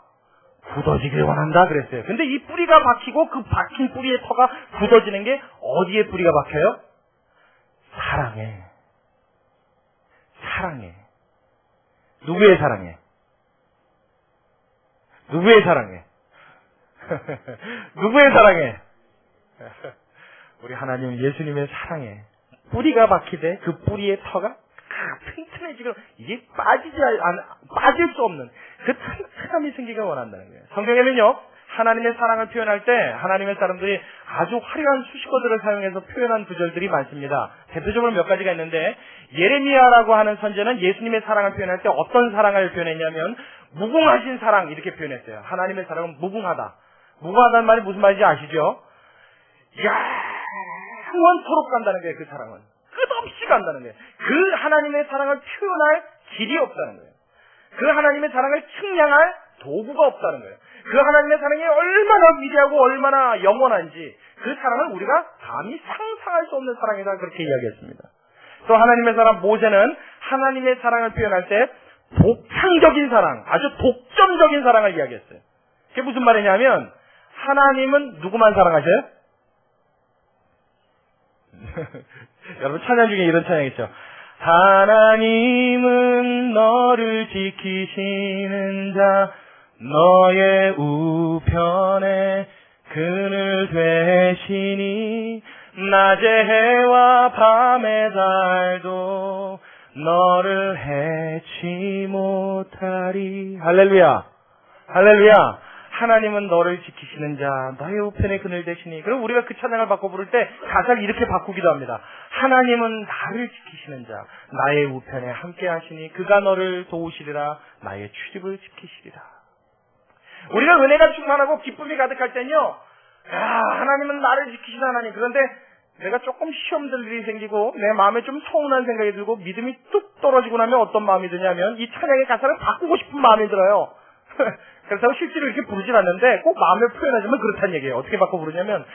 굳어지길 원한다 그랬어요. 근데 이 뿌리가 박히고 그 박힌 뿌리의 터가 굳어지는 게 어디에 뿌리가 박혀요? 사랑에. 사랑에. 누구의 사랑에? 누구의 사랑에? 누구의 사랑에? 우리 하나님 예수님의 사랑에 뿌리가 박히되 그 뿌리의 터가 튼튼해지고 이게 빠질 수 없는 그 튼튼함이 생기길 원한다는 거예요. 성경에는요 하나님의 사랑을 표현할 때 하나님의 사람들이 아주 화려한 수식어들을 사용해서 표현한 구절들이 많습니다. 대표적으로 몇 가지가 있는데 예레미야라고 하는 선지자는 예수님의 사랑을 표현할 때 어떤 사랑을 표현했냐면 무궁하신 사랑 이렇게 표현했어요. 하나님의 사랑은 무궁하다. 무궁하다는 말이 무슨 말인지 아시죠? 이야 영원토록 간다는 거예요. 그 사랑은 끝없이 간다는 거예요. 그 하나님의 사랑을 표현할 길이 없다는 거예요. 그 하나님의 사랑을 측량할 도구가 없다는 거예요. 그 하나님의 사랑이 얼마나 위대하고 얼마나 영원한지 그 사랑을 우리가 감히 상상할 수 없는 사랑이다, 그렇게 이야기했습니다. 또 하나님의 사랑, 모세는 하나님의 사랑을 표현할 때 독창적인 사랑, 아주 독점적인 사랑을 이야기했어요. 그게 무슨 말이냐면 하나님은 누구만 사랑하셔요? 여러분 찬양 중에 이런 찬양 있죠. 하나님은 너를 지키시는 자, 너의 우편에 그늘 되시니 낮의 해와 밤의 달도 너를 해치 못하리. 할렐루야, 할렐루야. 하나님은 너를 지키시는 자, 너의 우편에 그늘 되시니. 그럼 우리가 그 찬양을 바꿔 부를 때 가사를 이렇게 바꾸기도 합니다. 하나님은 나를 지키시는 자, 나의 우편에 함께 하시니 그가 너를 도우시리라, 나의 출입을 지키시리라. 우리가 은혜가 충만하고 기쁨이 가득할 때는요, 하나님은 나를 지키시는 하나님. 그런데 내가 조금 시험될 일이 생기고 내 마음에 좀 서운한 생각이 들고 믿음이 뚝 떨어지고 나면 어떤 마음이 드냐면 이 찬양의 가사를 바꾸고 싶은 마음이 들어요. 그래서 실제로 이렇게 부르진 않는데 꼭 마음을 표현하자면 그렇다는 얘기예요. 어떻게 바꿔 부르냐면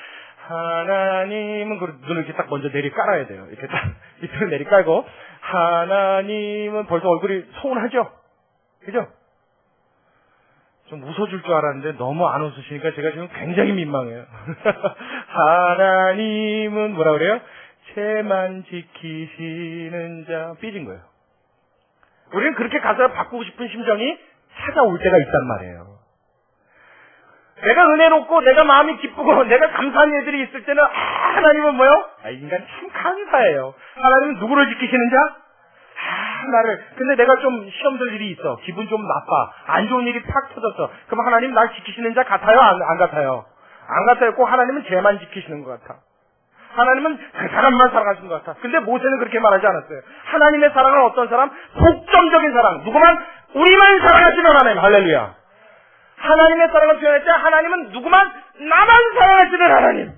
하나님은 눈을 이렇게 딱 먼저 내리 깔아야 돼요. 이렇게 딱 밑으로 내리 깔고 하나님은 벌써 얼굴이 서운하죠? 그죠? 좀 웃어줄 줄 알았는데 너무 안 웃으시니까 제가 지금 굉장히 민망해요. 하나님은 뭐라 그래요? 죄만 지키시는 자. 삐진 거예요. 우리는 그렇게 가사를 바꾸고 싶은 심정이 찾아올 때가 있단 말이에요. 내가 은혜롭고 내가 마음이 기쁘고 내가 감사한 일들이 있을 때는 하나님은 뭐요? 인간 참 감사해요. 하나님은 누구를 지키시는 자? 나를. 근데 내가 좀 시험될 일이 있어. 기분 좀 나빠. 안 좋은 일이 팍 터졌어. 그럼 하나님 날 지키시는 자 같아요? 안 같아요? 안 같아요. 꼭 하나님은 죄만 지키시는 것 같아. 하나님은 그 사람만 사랑하시는 것 같아. 근데 모세는 그렇게 말하지 않았어요. 하나님의 사랑은 어떤 사람? 독점적인 사랑. 누구만? 우리만 사랑하시는 하나님. 할렐루야. 하나님의 사랑을 표현할 때 하나님은 누구만? 나만 사랑하시는 하나님.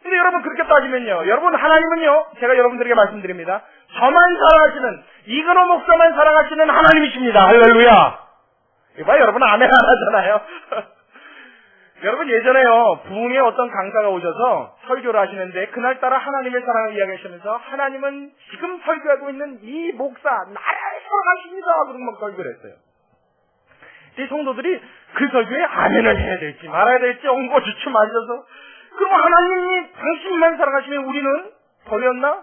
근데 여러분 그렇게 따지면요, 여러분 하나님은요, 제가 여러분들에게 말씀드립니다, 저만 사랑하시는, 이근호 목사만 사랑하시는 하나님이십니다. 할렐루야. 이봐, 여러분 아멘 안 하잖아요. 여러분 예전에요, 부흥에 어떤 강사가 오셔서 설교를 하시는데 그날따라 하나님의 사랑을 이야기하시면서 하나님은 지금 설교하고 있는 이 목사 나를 사랑하십니다, 그런 막 설교를 했어요. 이 성도들이 그 설교에 아멘을 해야 될지 말아야 될지 엉거주춤 앉아서, 그럼 하나님이 당신만 사랑하시면 우리는 버렸나?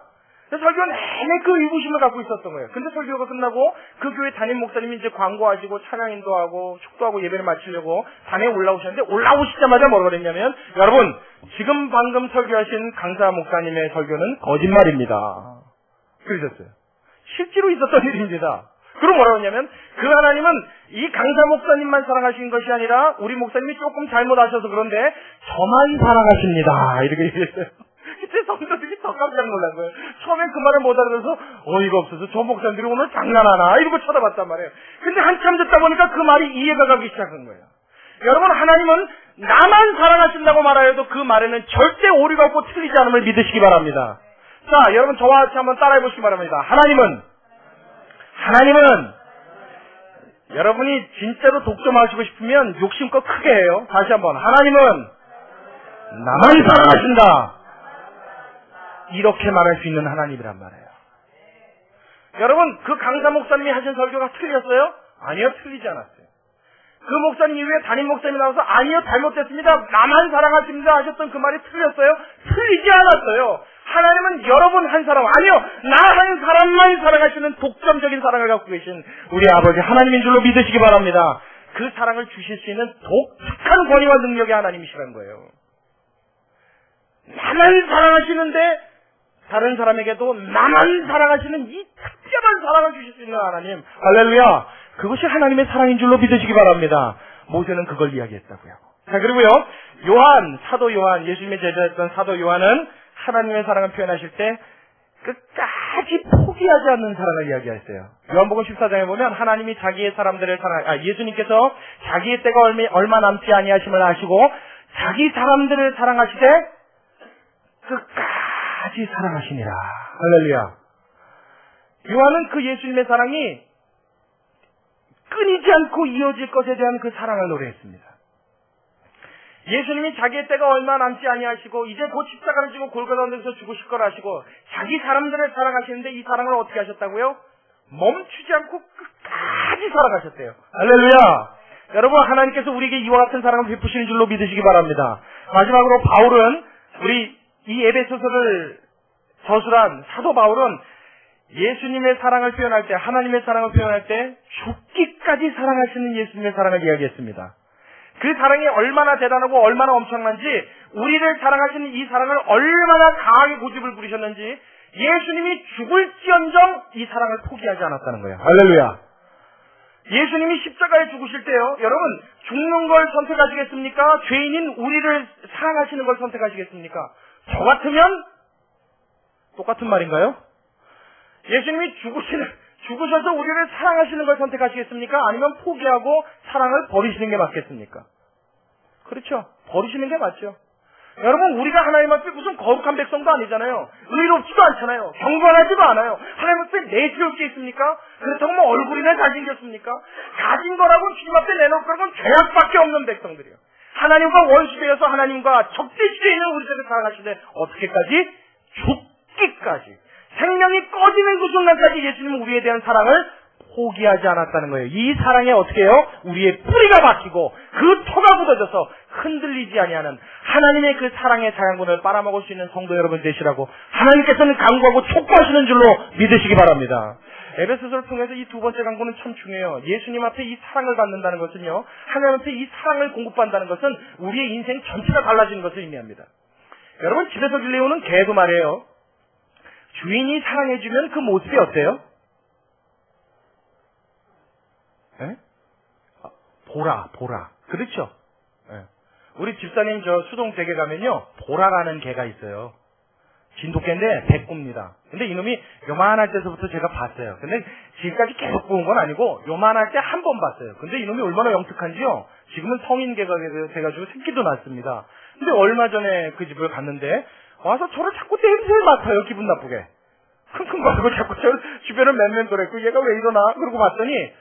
설교는 내내 그 의구심을 갖고 있었던 거예요. 근데 설교가 끝나고 그 교회 담임 목사님이 이제 광고하시고 찬양 인도하고 축도하고 예배를 마치려고 단에 올라오셨는데, 올라오시자마자 뭐라고 그랬냐면, 여러분 지금 방금 설교하신 강사 목사님의 설교는 거짓말입니다, 그러셨어요. 실제로 있었던 일입니다. 그럼 뭐라고 했냐면, 그 하나님은 이 강사 목사님만 사랑하신 것이 아니라 우리 목사님이 조금 잘못하셔서 그런데 저만 사랑하십니다, 이렇게 얘기했어요. 그때 성도들이 더 깜짝 놀란 거예요. 처음엔 그 말을 못 알아들어서 어이가 없어서 저 목사님들이 오늘 장난하나 이러고 쳐다봤단 말이에요. 근데 한참 듣다 보니까 그 말이 이해가 가기 시작한 거예요. 여러분, 하나님은 나만 사랑하신다고 말하여도 그 말에는 절대 오류가 없고 틀리지 않음을 믿으시기 바랍니다. 자, 여러분 저와 같이 한번 따라해 보시기 바랍니다. 하나님은 여러분이 진짜로 독점하시고 싶으면 욕심껏 크게 해요. 다시 한번, 하나님은 나만 사랑하신다, 이렇게 말할 수 있는 하나님이란 말이에요. 여러분, 그 강사 목사님이 하신 설교가 틀렸어요? 아니요, 틀리지 않았어요. 그 목사님 이후에 담임 목사님이 나와서 아니요, 잘못됐습니다, 나만 사랑하십니다 하셨던 그 말이 틀렸어요? 틀리지 않았어요. 하나님은 여러분 한 사람, 아니요, 나 한 사람만 사랑하시는 독점적인 사랑을 갖고 계신 우리 아버지 하나님인 줄로 믿으시기 바랍니다. 그 사랑을 주실 수 있는 독특한 권위와 능력의 하나님이시라는 거예요. 나만 사랑하시는데 다른 사람에게도 나만 사랑하시는 이 특별한 사랑을 주실 수 있는 하나님, 할렐루야. 그것이 하나님의 사랑인 줄로 믿으시기 바랍니다. 모세는 그걸 이야기했다고요. 자, 그리고요, 사도 요한, 예수님의 제자였던 사도 요한은 하나님의 사랑을 표현하실 때 끝까지 포기하지 않는 사랑을 이야기했어요. 요한복음 14장에 보면 하나님이 자기의 사람들을 예수님께서 자기의 때가 얼마 남지 아니하심을 아시고 자기 사람들을 사랑하시되 끝까지 사랑하시니라. 할렐루야. 요한은 그 예수님의 사랑이 끊이지 않고 이어질 것에 대한 그 사랑을 노래했습니다. 예수님이 자기의 때가 얼마 남지 아니하시고 이제 곧 십자가를 지고 골고다에서 죽으실 걸 아시고 자기 사람들을 사랑하시는데 이 사랑을 어떻게 하셨다고요? 멈추지 않고 끝까지 사랑하셨대요. 할렐루야. 여러분, 하나님께서 우리에게 이와 같은 사랑을 베푸시는 줄로 믿으시기 바랍니다. 마지막으로 바울은, 우리 이 에베소서를 저술한 사도 바울은 예수님의 사랑을 표현할 때, 하나님의 사랑을 표현할 때 죽기까지 사랑하시는 예수님의 사랑을 이야기했습니다. 그 사랑이 얼마나 대단하고 얼마나 엄청난지, 우리를 사랑하시는 이 사랑을 얼마나 강하게 고집을 부리셨는지, 예수님이 죽을지언정 이 사랑을 포기하지 않았다는 거예요. 할렐루야. 예수님이 십자가에 죽으실 때요, 여러분, 죽는 걸 선택하시겠습니까? 죄인인 우리를 사랑하시는 걸 선택하시겠습니까? 저 같으면 똑같은 말인가요? 예수님이 죽으셔서 우리를 사랑하시는 걸 선택하시겠습니까? 아니면 포기하고 사랑을 버리시는 게 맞겠습니까? 그렇죠. 버리시는 게 맞죠. 여러분, 우리가 하나님 앞에 무슨 거룩한 백성도 아니잖아요. 의롭지도 않잖아요. 경건하지도 않아요. 하나님 앞에 내세울 게 있습니까? 그렇다고 뭐 얼굴이나 잘생겼습니까? 가진 거라고 주님 앞에 내놓을 거라고는 죄악밖에 없는 백성들이에요. 하나님과 원수되어서 하나님과 적대시되어 있는 우리들을 사랑하시는데 어떻게까지? 죽기까지. 생명이 꺼지는 그 순간까지 예수님은 우리에 대한 사랑을 포기하지 않았다는 거예요. 이 사랑에 어떻게 해요? 우리의 뿌리가 박히고 그 토가 묻어져서 흔들리지 아니하는 하나님의 그 사랑의 자양분을 빨아먹을 수 있는 성도 여러분 되시라고 하나님께서는 강구하고 촉구하시는 줄로 믿으시기 바랍니다. 에베소서를 통해서 이 두 번째 강구는 참 중요해요. 예수님 앞에 이 사랑을 받는다는 것은요, 하나님 앞에 이 사랑을 공급받는다는 것은 우리의 인생 전체가 달라지는 것을 의미합니다. 여러분, 집에서 길러오는 개도 말이에요. 주인이 사랑해주면 그 모습이 어때요? 에? 보라. 그렇죠? 에. 우리 집사님 저 수동댁에 가면요, 보라라는 개가 있어요. 진돗개인데 백구입니다. 근데 이놈이 요만할 때서부터 제가 봤어요. 근데 지금까지 계속 본 건 아니고 요만할 때 한 번 봤어요. 근데 이놈이 얼마나 영특한지요. 지금은 성인 개가 돼가지고 새끼도 낳습니다. 근데 얼마 전에 그 집을 갔는데 와서 저를 자꾸 냄새를 맡아요. 기분 나쁘게. 킁킁거리고 자꾸 저 주변을 맴맴돌았고 얘가 왜 이러나? 그러고 봤더니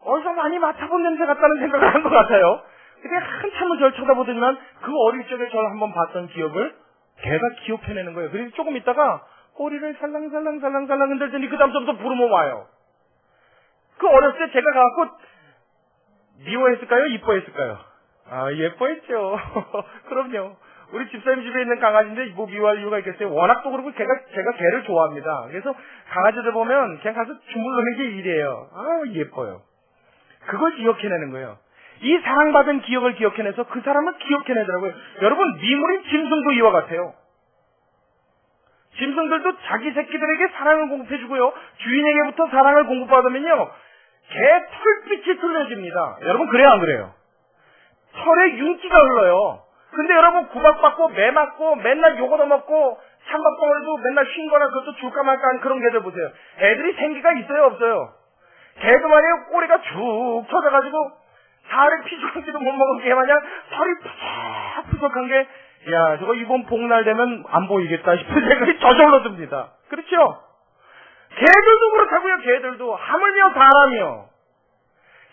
어디서 많이 맡아본 냄새 같다는 생각을 한 것 같아요. 근데 한참을 저를 쳐다보더니만 그 어릴 적에 저를 한번 봤던 기억을 걔가 기억해내는 거예요. 그래서 조금 있다가 꼬리를 살랑살랑 흔들더니 그 다음부터 부르면 와요. 그 어렸을 때 제가 가갖고 미워했을까요? 이뻐했을까요? 아, 예뻐했죠. 그럼요. 우리 집사님 집에 있는 강아지인데 뭐 미워할 이유가 있겠어요? 워낙 또 그러고 제가 개를 좋아합니다. 그래서 강아지들 보면 그냥 가서 주물르는 게 일이에요. 아, 예뻐요. 그걸 기억해내는 거예요. 이 사랑받은 기억을 기억해내서 그 사람을 기억해내더라고요. 여러분, 미물인 짐승도 이와 같아요. 짐승들도 자기 새끼들에게 사랑을 공급해주고요, 주인에게부터 사랑을 공급받으면요, 개 털빛이 틀려집니다. 여러분, 그래요 안 그래요? 털에 윤기가 흘러요. 근데 여러분, 구박받고 매 맞고 맨날 욕 얻어먹고 찬밥덩어리도 맨날 쉰거나 그것도 줄까 말까 하는 그런 개들 보세요. 애들이 생기가 있어요 없어요? 개도 말이에요, 꼬리가 쭉 쳐져가지고 살을 피죽한지도 못 먹은 개 마냥 털이 푸석푸석한 게, 야, 저거 이번 복날 되면 안 보이겠다 싶은 생각이 저절로 듭니다. 그렇죠? 개들도 그렇다고요. 개들도 하물며 사람이요,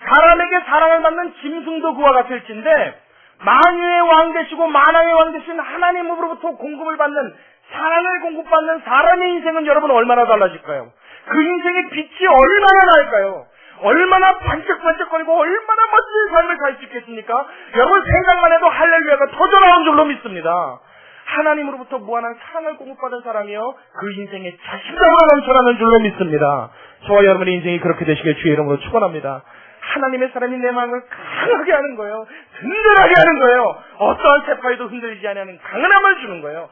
사람에게 사랑을 받는 짐승도 그와 같을진데, 만유의 왕 되시고 만왕의 왕 되신 하나님으로부터 공급을 받는, 사랑을 공급받는 사람의 인생은 여러분 얼마나 달라질까요? 그 인생의 빛이 얼마나 날까요? 얼마나 반짝반짝거리고 얼마나 멋진 삶을 살 수 있겠습니까? 여러분, 생각만 해도 할렐루야가 터져나온 줄로 믿습니다. 하나님으로부터 무한한 사랑을 공급받은 사람이요, 그 인생에 자신감으로 넘쳐나는 줄로 믿습니다. 저와 여러분의 인생이 그렇게 되시길 주의 이름으로 축원합니다. 하나님의 사람이 내 마음을 강하게 하는 거예요. 든든하게 하는 거예요. 어떠한 세파에도 흔들리지 않는 강함을 주는 거예요.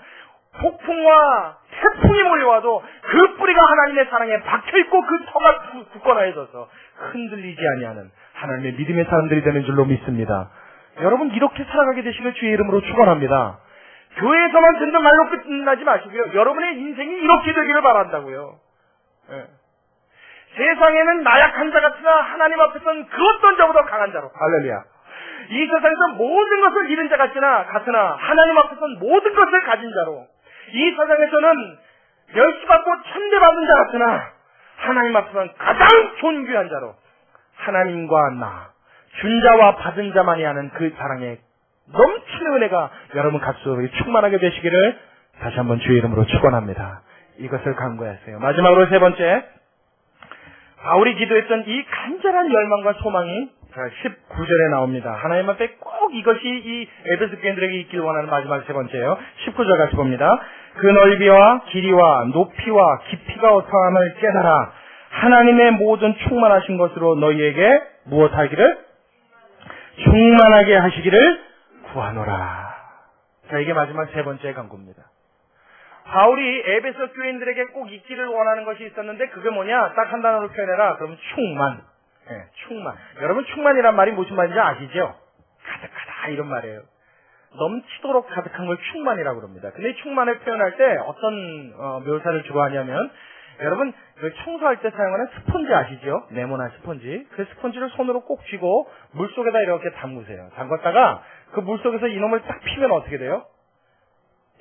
폭풍과 태풍이 몰려와도 그 뿌리가 하나님의 사랑에 박혀있고 그 터가 굳건하여져서 흔들리지 아니하는 하나님의 믿음의 사람들이 되는 줄로 믿습니다. 여러분, 이렇게 살아가게 되시길 주의 이름으로 축원합니다. 교회에서만 듣는 말로 끝나지 마시고요, 여러분의 인생이 이렇게 되기를 바란다고요. 예. 세상에는 나약한 자 같으나 하나님 앞에서는 그 어떤 자보다 강한 자로. 할렐루야. 이 세상에서 모든 것을 잃은 자 같으나 하나님 앞에서는 모든 것을 가진 자로. 이 세상에서는 멸시받고 천대받은 자 같으나 하나님 앞에서는 가장 존귀한 자로 하나님과 나, 준 자와 받은 자만이 하는 그 사랑의 넘치는 은혜가 여러분 가슴에 충만하게 되시기를 다시 한번 주의 이름으로 축원합니다. 이것을 간구하세요. 마지막으로 세 번째, 바울이 기도했던 이 간절한 열망과 소망이 19절에 나옵니다. 하나님 앞에 꼭 이것이 이 에베소 교인들에게 있길 원하는 마지막 세 번째예요. 19절 같이 봅니다. 그 넓이와 길이와 높이와 깊이가 어떠함을 깨달아 하나님의 모든 충만하신 것으로 너희에게 무엇하기를? 충만하게 하시기를 구하노라. 자, 이게 마지막 세 번째 간구입니다. 바울이 에베소 교인들에게 꼭 있기를 원하는 것이 있었는데 그게 뭐냐? 딱 한 단어로 표현해라. 그럼 충만. 네, 충만. 여러분 충만이란 말이 무슨 말인지 아시죠? 가득하다 이런 말이에요. 넘치도록 가득한 걸 충만이라고 그럽니다. 근데 이 충만을 표현할 때 어떤 묘사를 주로 하냐면 여러분 그 청소할 때 사용하는 스펀지 아시죠? 네모난 스펀지. 그 스펀지를 손으로 꼭 쥐고 물속에다 이렇게 담그세요. 담갔다가 그 물속에서 이놈을 딱 피면 어떻게 돼요?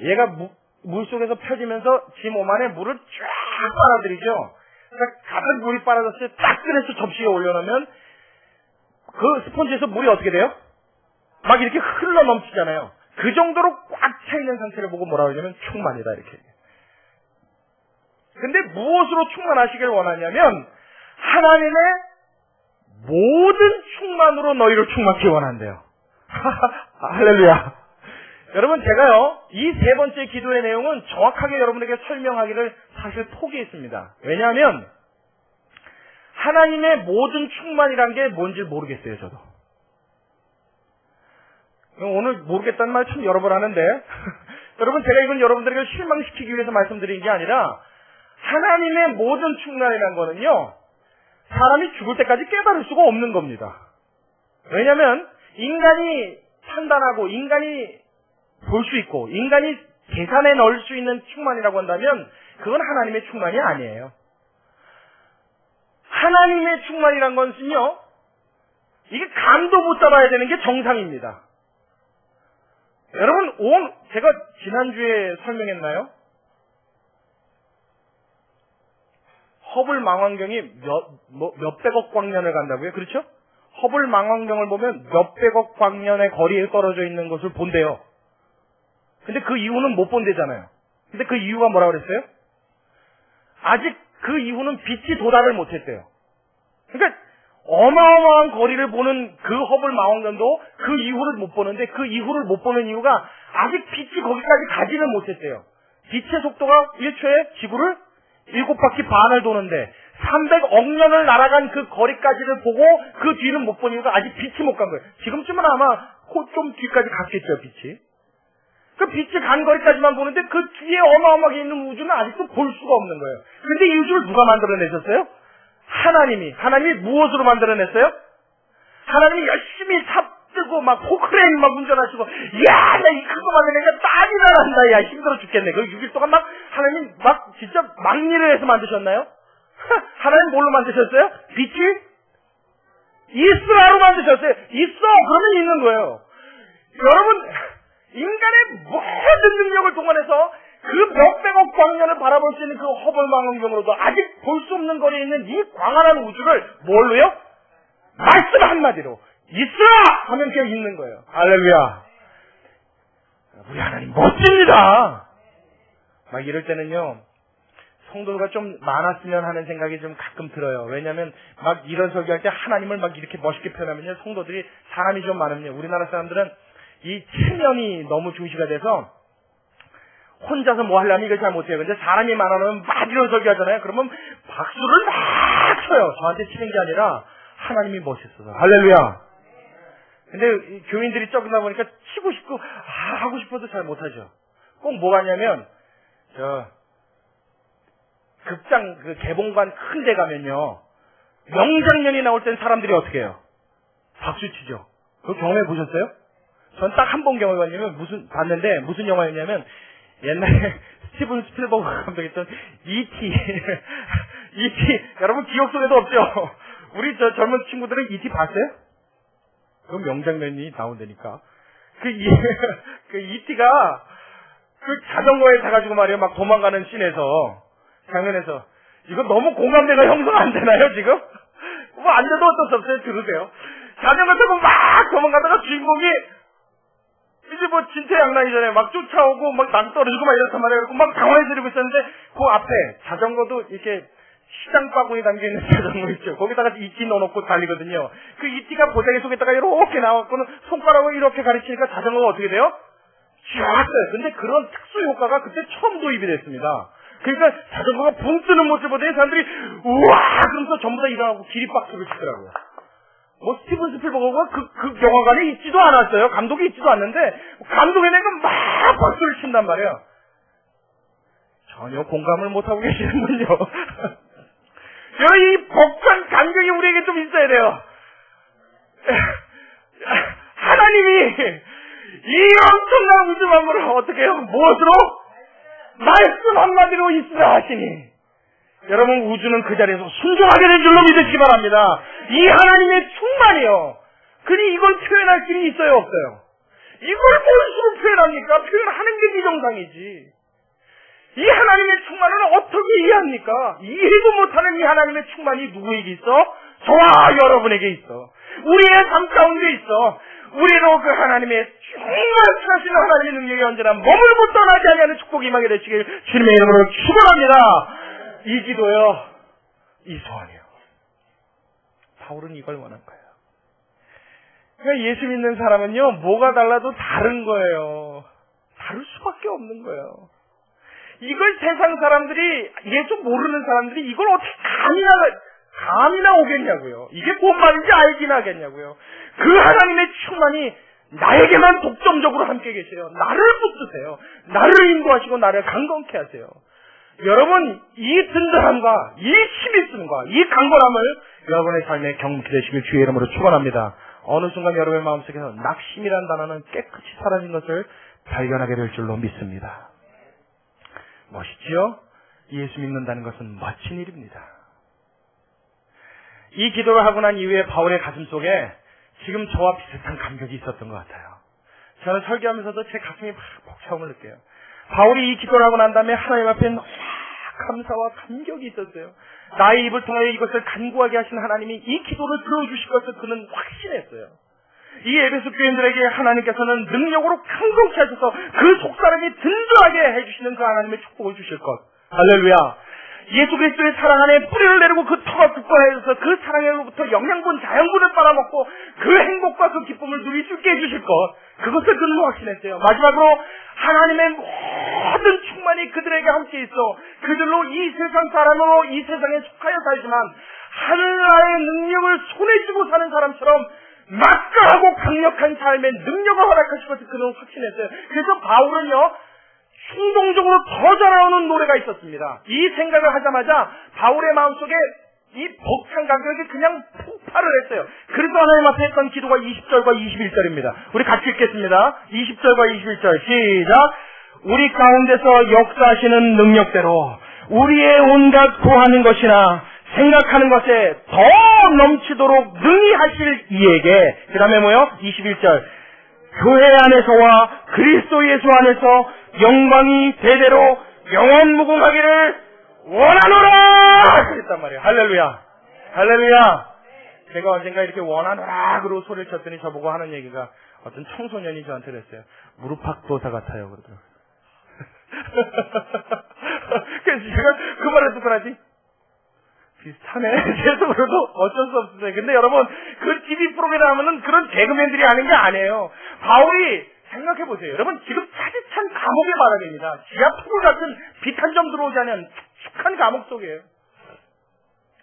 얘가 물속에서 펴지면서 지 몸 안에 물을 쫙 빨아들이죠. 그러니까 가득 물이 빨아졌을 때 딱 꺼내서 접시에 올려놓으면 그 스펀지에서 물이 어떻게 돼요? 막 이렇게 흘러 넘치잖아요. 그 정도로 꽉 차 있는 상태를 보고 뭐라고 하냐면 충만이다 이렇게. 근데 무엇으로 충만하시길 원하냐면 하나님의 모든 충만으로 너희를 충만케 원한대요. 할렐루야. 여러분 제가요 이 세 번째 기도의 내용은 정확하게 여러분에게 설명하기를 사실 포기했습니다. 왜냐하면 하나님의 모든 충만이란 게 뭔지 모르겠어요 저도. 오늘 모르겠다는 말 참 여러 번 하는데 여러분 제가 이건 여러분들에게 실망시키기 위해서 말씀드린 게 아니라 하나님의 모든 충만이라는 거는요 사람이 죽을 때까지 깨달을 수가 없는 겁니다. 왜냐하면 인간이 판단하고 인간이 볼 수 있고 인간이 계산에 넣을 수 있는 충만이라고 한다면 그건 하나님의 충만이 아니에요. 하나님의 충만이란 것은요 이게 감도 못 잡아야 되는 게 정상입니다. 여러분 제가 지난주에 설명했나요? 허블 망원경이 몇백억 광년을 간다고요? 그렇죠? 허블 망원경을 보면 몇백억 광년의 거리에 떨어져 있는 것을 본대요. 근데 그 이후는 못 본대잖아요. 근데 그 이유가 뭐라고 그랬어요? 아직 그 이후는 빛이 도달을 못했대요. 그러니까 어마어마한 거리를 보는 그 허블 망원경도 그 이후를 못 보는데 그 이후를 못 보는 이유가 아직 빛이 거기까지 가지는 못했대요. 빛의 속도가 1초에 지구를 7바퀴 반을 도는데 300억 년을 날아간 그 거리까지를 보고 그 뒤는 못 본 이유가 아직 빛이 못 간 거예요. 지금쯤은 아마 좀 뒤까지 갔겠죠, 빛이. 그 빛이 간 거리까지만 보는데 그 뒤에 어마어마하게 있는 우주는 아직도 볼 수가 없는 거예요. 근데 이 우주를 누가 만들어내셨어요? 하나님이 무엇으로 만들어냈어요? 하나님이 열심히 삽들고 막 포크레인 막 운전하시고 야, 나 이 그거 만드니까 땀이 나간다. 야, 힘들어 죽겠네. 그 6일 동안 막 하나님 막 진짜 막일을 해서 만드셨나요? 하나님 뭘로 만드셨어요? 빛이 있으라로 만드셨어요. 있어. 그러면 있는 거예요. 여러분 인간의 모든 능력을 동원해서 그 몇백억 광년을 바라볼 수 있는 그 허블 망원경으로도 아직 볼 수 없는 거리에 있는 이 광활한 우주를 뭘로요? 말씀 한마디로 있으라 하면 그냥 있는 거예요. 할렐루야. 우리 하나님 멋집니다. 막 이럴 때는요 성도가 좀 많았으면 하는 생각이 좀 가끔 들어요. 왜냐하면 막 이런 설교할 때 하나님을 막 이렇게 멋있게 표현하면요 성도들이 사람이 좀 많으면요 우리나라 사람들은 이 체면이 너무 중시가 돼서 혼자서 뭐 하려면 이걸 잘 못해요. 근데 사람이 많아면 막 이런 설교하잖아요. 그러면 박수를 막 쳐요. 저한테 치는 게 아니라 하나님이 멋있어서. 할렐루야. 근데 교인들이 적다 보니까 치고 싶고 하고 싶어도 잘 못하죠. 꼭 뭐가 있냐면 극장 그 개봉관 큰 데 가면요 명장면이 나올 땐 사람들이 어떻게 해요? 박수 치죠. 그거 경험해 보셨어요? 전 딱 한 번 경험해봤냐면 봤는데 무슨 영화였냐면 옛날에 스티븐 스필버그 감독했던 E.T. 여러분 기억 속에도 없죠? 우리 젊은 친구들은 E.T. 봤어요? 그건 명장면이 나온다니까. 그 E.T.가 그 자전거에 타가지고 말이에요. 막 도망가는 씬에서, 장면에서. 이거 너무 공감대가 형성 안 되나요, 지금? 뭐 안 돼도 어쩔 수 없어요. 들으세요. 자전거 타고 막 도망가다가 주인공이 이제 뭐 진퇴양난이잖아요. 막 쫓아오고 막 낭 떨어지고 막 이렇단 말이에요. 그리고 막 당황해서 이러고 있었는데 그 앞에 자전거도 이렇게 시장 바구니 담겨있는 자전거 있죠. 거기다가 이티 넣어놓고 달리거든요. 그 이티가 보자기 속에다가 이렇게 나왔고는 손가락으로 이렇게 가리치니까 자전거가 어떻게 돼요? 쫙 떠요. 근데 그런 특수 효과가 그때 처음 도입이 됐습니다. 그러니까 자전거가 붕 뜨는 모습을 보더니 사람들이 우와 그러면서 전부 다 일어나고 기립박수를 치더라고요. 뭐 스티븐 스필버거가 그 영화관에 있지도 않았어요. 감독이 있지도 않는데 감독이 내가 막 박수를 친단 말이에요. 전혀 공감을 못하고 계시는군요. 이 복잡한 간격이 우리에게 좀 있어야 돼요. 하나님이 이 엄청난 우주 만물을 어떻게 해요? 무엇으로? 말씀 한마디로 있으라 하시니 여러분 우주는 그 자리에서 순종하게 된 줄로 믿으시기 바랍니다. 이 하나님의 충만이요. 그니 이걸 표현할 길이 있어요 없어요? 이걸 무엇으로 표현합니까? 표현하는 게 비정상이지. 이 하나님의 충만을 어떻게 이해합니까? 이해도 못하는 이 하나님의 충만이 누구에게 있어? 저와 여러분에게 있어. 우리의 삶 가운데 있어. 우리로 그 하나님의 충만하신 하나님의 능력이 언제나 머물고 떠나지 아니하는 축복이 임하게 되시길 주님의 이름으로 축원합니다. 이 기도요, 이 소원이요. 바울은 이걸 원한 거예요. 그러니까 예수 믿는 사람은요, 뭐가 달라도 다른 거예요. 다를 수밖에 없는 거예요. 이걸 세상 사람들이, 예수 모르는 사람들이 이걸 어떻게 감이나 오겠냐고요. 이게 뭔 말인지 알긴 하겠냐고요. 그 하나님의 충만이 나에게만 독점적으로 함께 계세요. 나를 붙드세요. 나를 인도하시고 나를 강건케 하세요. 여러분 이 든든함과 이 힘있음과 이 강건함을 여러분의 삶에 경험케 되시길 주의 이름으로 축원합니다. 어느 순간 여러분의 마음속에서 낙심이란 단어는 깨끗이 사라진 것을 발견하게 될 줄로 믿습니다. 멋있지요? 예수 믿는다는 것은 멋진 일입니다. 이 기도를 하고 난 이후에 바울의 가슴 속에 지금 저와 비슷한 감격이 있었던 것 같아요. 저는 설교하면서도 제 가슴이 막 벅차움을 느껴요. 바울이 이 기도를 하고 난 다음에 하나님 앞에 너무 감사와 감격이 있었어요. 나의 입을 통하여 이것을 간구하게 하신 하나님이 이 기도를 들어주실 것을 그는 확신했어요. 이 에베소 교인들에게 하나님께서는 능력으로 강건케 하셔서 그 속사람이 든든하게 해주시는 그 하나님의 축복을 주실 것. 할렐루야. 예수 그리스도의 사랑 안에 뿌리를 내리고 그 터가 굳건해져서 그 사랑으로부터 영양분, 자양분을 빨아먹고 그 행복과 그 기쁨을 누릴 수 있게 해주실 것. 그것을 그는 확신했어요. 마지막으로 하나님의 모든 충만이 그들에게 함께 있어 그들로 이 세상 사람으로 이 세상에 속하여 살지만 하늘나라의 능력을 손에 쥐고 사는 사람처럼 막강하고 강력한 삶의 능력을 허락하실 것을 그는 확신했어요. 그래서 바울은요 충동적으로 더 자라오는 노래가 있었습니다. 이 생각을 하자마자 바울의 마음속에 이 벅찬 감격이 그냥 폭발을 했어요. 그래서 하나님 앞에 했던 기도가 20절과 21절입니다. 우리 같이 읽겠습니다. 20절과 21절 시작. 우리 가운데서 역사하시는 능력대로 우리의 온갖 구하는 것이나 생각하는 것에 더 넘치도록 능히 하실 이에게 그 다음에 뭐요? 21절 교회 안에서와 그리스도 예수 안에서 영광이 대대로 영원무궁하기를 원하노라! 그랬단 말이에요. 할렐루야. 할렐루야. 제가 언젠가 이렇게 원하노라로 소리를 쳤더니 저보고 하는 얘기가 어떤 청소년이 저한테 그랬어요. 무릎팍도사 같아요. 그러더라고요. 그래서 제가 그 말을 듣고 나지 비슷하네. 계속으로도 어쩔 수 없어요. 근데 여러분 그 TV 프로그램 하면은 그런 개그맨들이 하는 게 아니에요. 바울이 생각해보세요. 여러분 지금 차디찬 감옥의 바닥입니다. 지하풀 같은 빛 한 점 들어오지 않은 축축한 감옥 속이에요.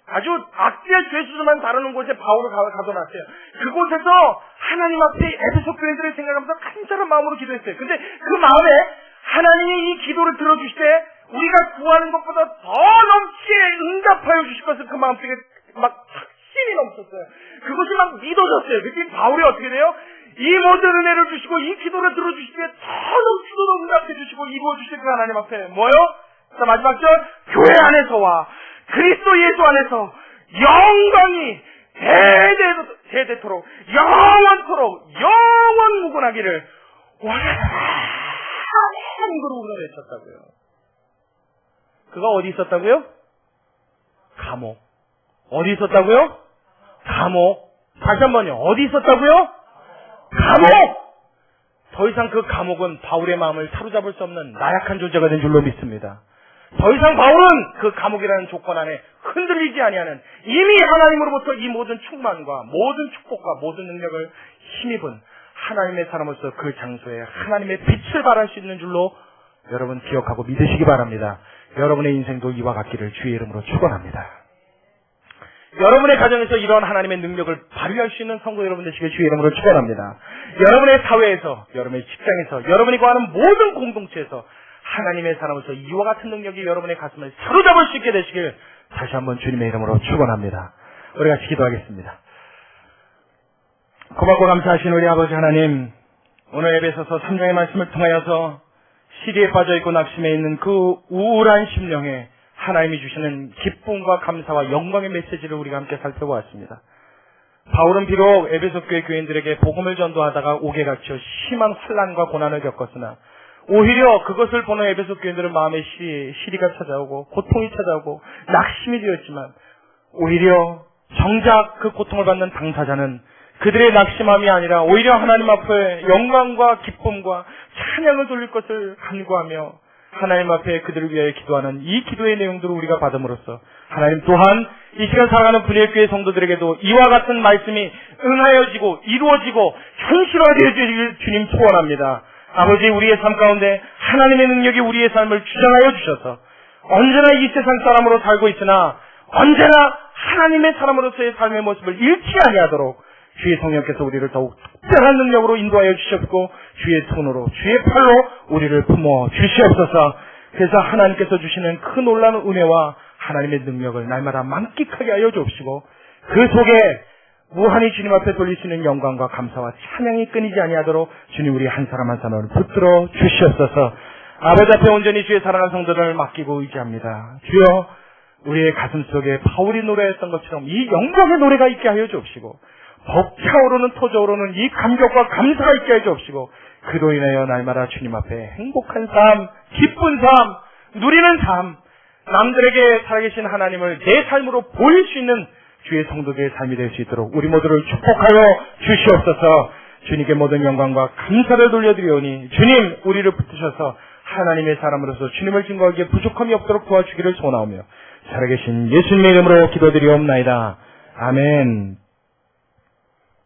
아주 악지의 죄수들만 다루는 곳에 바울을 가둬놨어요. 그곳에서 하나님 앞에 에베소 교인들을 생각하면서 간절한 마음으로 기도했어요. 근데 그 마음에 하나님이 이 기도를 들어주실 때 우리가 구하는 것보다 더 넘치게 응답하여 주실 것을 그 마음속에 막 확신이 넘쳤어요. 그것이 막 믿어졌어요. 그때 바울이 어떻게 돼요? 이 모든 은혜를 주시고 이 기도를 들어주실 때 더 넘치도록 응답해 주시고 이루어 주실 그 하나님 앞에 뭐요? 자 마지막 절 교회 안에서와 그리스도 예수 안에서 영광이 대대토록 영원토록 영원무궁하기를 원하노라. 그룹으로 외쳤다고요. 그가 어디 있었다고요? 감옥. 어디 있었다고요? 감옥. 다시 한 번요. 어디 있었다고요? 감옥! 더 이상 그 감옥은 바울의 마음을 사로잡을 수 없는 나약한 존재가 된 줄로 믿습니다. 더 이상 바울은 그 감옥이라는 조건 안에 흔들리지 아니하는 이미 하나님으로부터 이 모든 충만과 모든 축복과 모든 능력을 힘입은 하나님의 사람으로서 그 장소에 하나님의 빛을 발할 수 있는 줄로 여러분 기억하고 믿으시기 바랍니다. 여러분의 인생도 이와 같기를 주의 이름으로 축원합니다. 여러분의 가정에서 이런 하나님의 능력을 발휘할 수 있는 성도 여러분 되시길 주의 이름으로 축원합니다. 여러분의 사회에서, 여러분의 직장에서, 여러분이 거하는 모든 공동체에서 하나님의 사람으로서 이와 같은 능력이 여러분의 가슴을 사로잡을 수 있게 되시길 다시 한번 주님의 이름으로 축원합니다. 우리 같이 기도하겠습니다. 고맙고 감사하신 우리 아버지 하나님, 오늘 에베소서 3장의 말씀을 통하여서 시리에 빠져있고 낙심해 있는 그 우울한 심령에 하나님이 주시는 기쁨과 감사와 영광의 메시지를 우리가 함께 살펴보았습니다. 바울은 비록 에베소 교회 교인들에게 복음을 전도하다가 옥에 갇혀 심한 환난과 고난을 겪었으나 오히려 그것을 보는 에베소 교인들은 마음에 시리가 찾아오고 고통이 찾아오고 낙심이 되었지만 오히려 정작 그 고통을 받는 당사자는 그들의 낙심함이 아니라 오히려 하나님 앞에 영광과 기쁨과 찬양을 돌릴 것을 간구하며 하나님 앞에 그들을 위하여 기도하는 이 기도의 내용들을 우리가 받음으로써 하나님 또한 이 시간 살아가는 분열교회 성도들에게도 이와 같은 말씀이 응하여지고 이루어지고 현실화되어지길 주님 소원합니다. 아버지, 우리의 삶 가운데 하나님의 능력이 우리의 삶을 주장하여 주셔서 언제나 이 세상 사람으로 살고 있으나 언제나 하나님의 사람으로서의 삶의 모습을 잃지 아니하도록 주의 성령께서 우리를 더욱 특별한 능력으로 인도하여 주셨고 주의 손으로 주의 팔로 우리를 품어 주시옵소서. 그래서 하나님께서 주시는 그 놀라운 은혜와 하나님의 능력을 날마다 만끽하게 하여 주옵시고 그 속에 무한히 주님 앞에 돌릴 수 있는 영광과 감사와 찬양이 끊이지 아니하도록 주님 우리 한 사람 한 사람을 붙들어 주시옵소서. 아버지 앞에 온전히 주의 사랑하는 성도들을 맡기고 의지합니다. 주여, 우리의 가슴 속에 바울이 노래했던 것처럼 이 영광의 노래가 있게 하여 주옵시고 벅차오르는 터져오르는 이 감격과 감사가 있게 하여 주옵시고 그로 인하여 날마다 주님 앞에 행복한 삶, 기쁜 삶, 누리는 삶, 남들에게 살아계신 하나님을 내 삶으로 보일 수 있는 주의 성도들의 삶이 될 수 있도록 우리 모두를 축복하여 주시옵소서. 주님께 모든 영광과 감사를 돌려드리오니 주님 우리를 붙드셔서 하나님의 사람으로서 주님을 증거하기에 부족함이 없도록 도와주기를 소원하오며 살아계신 예수님의 이름으로 기도드리옵나이다. 아멘.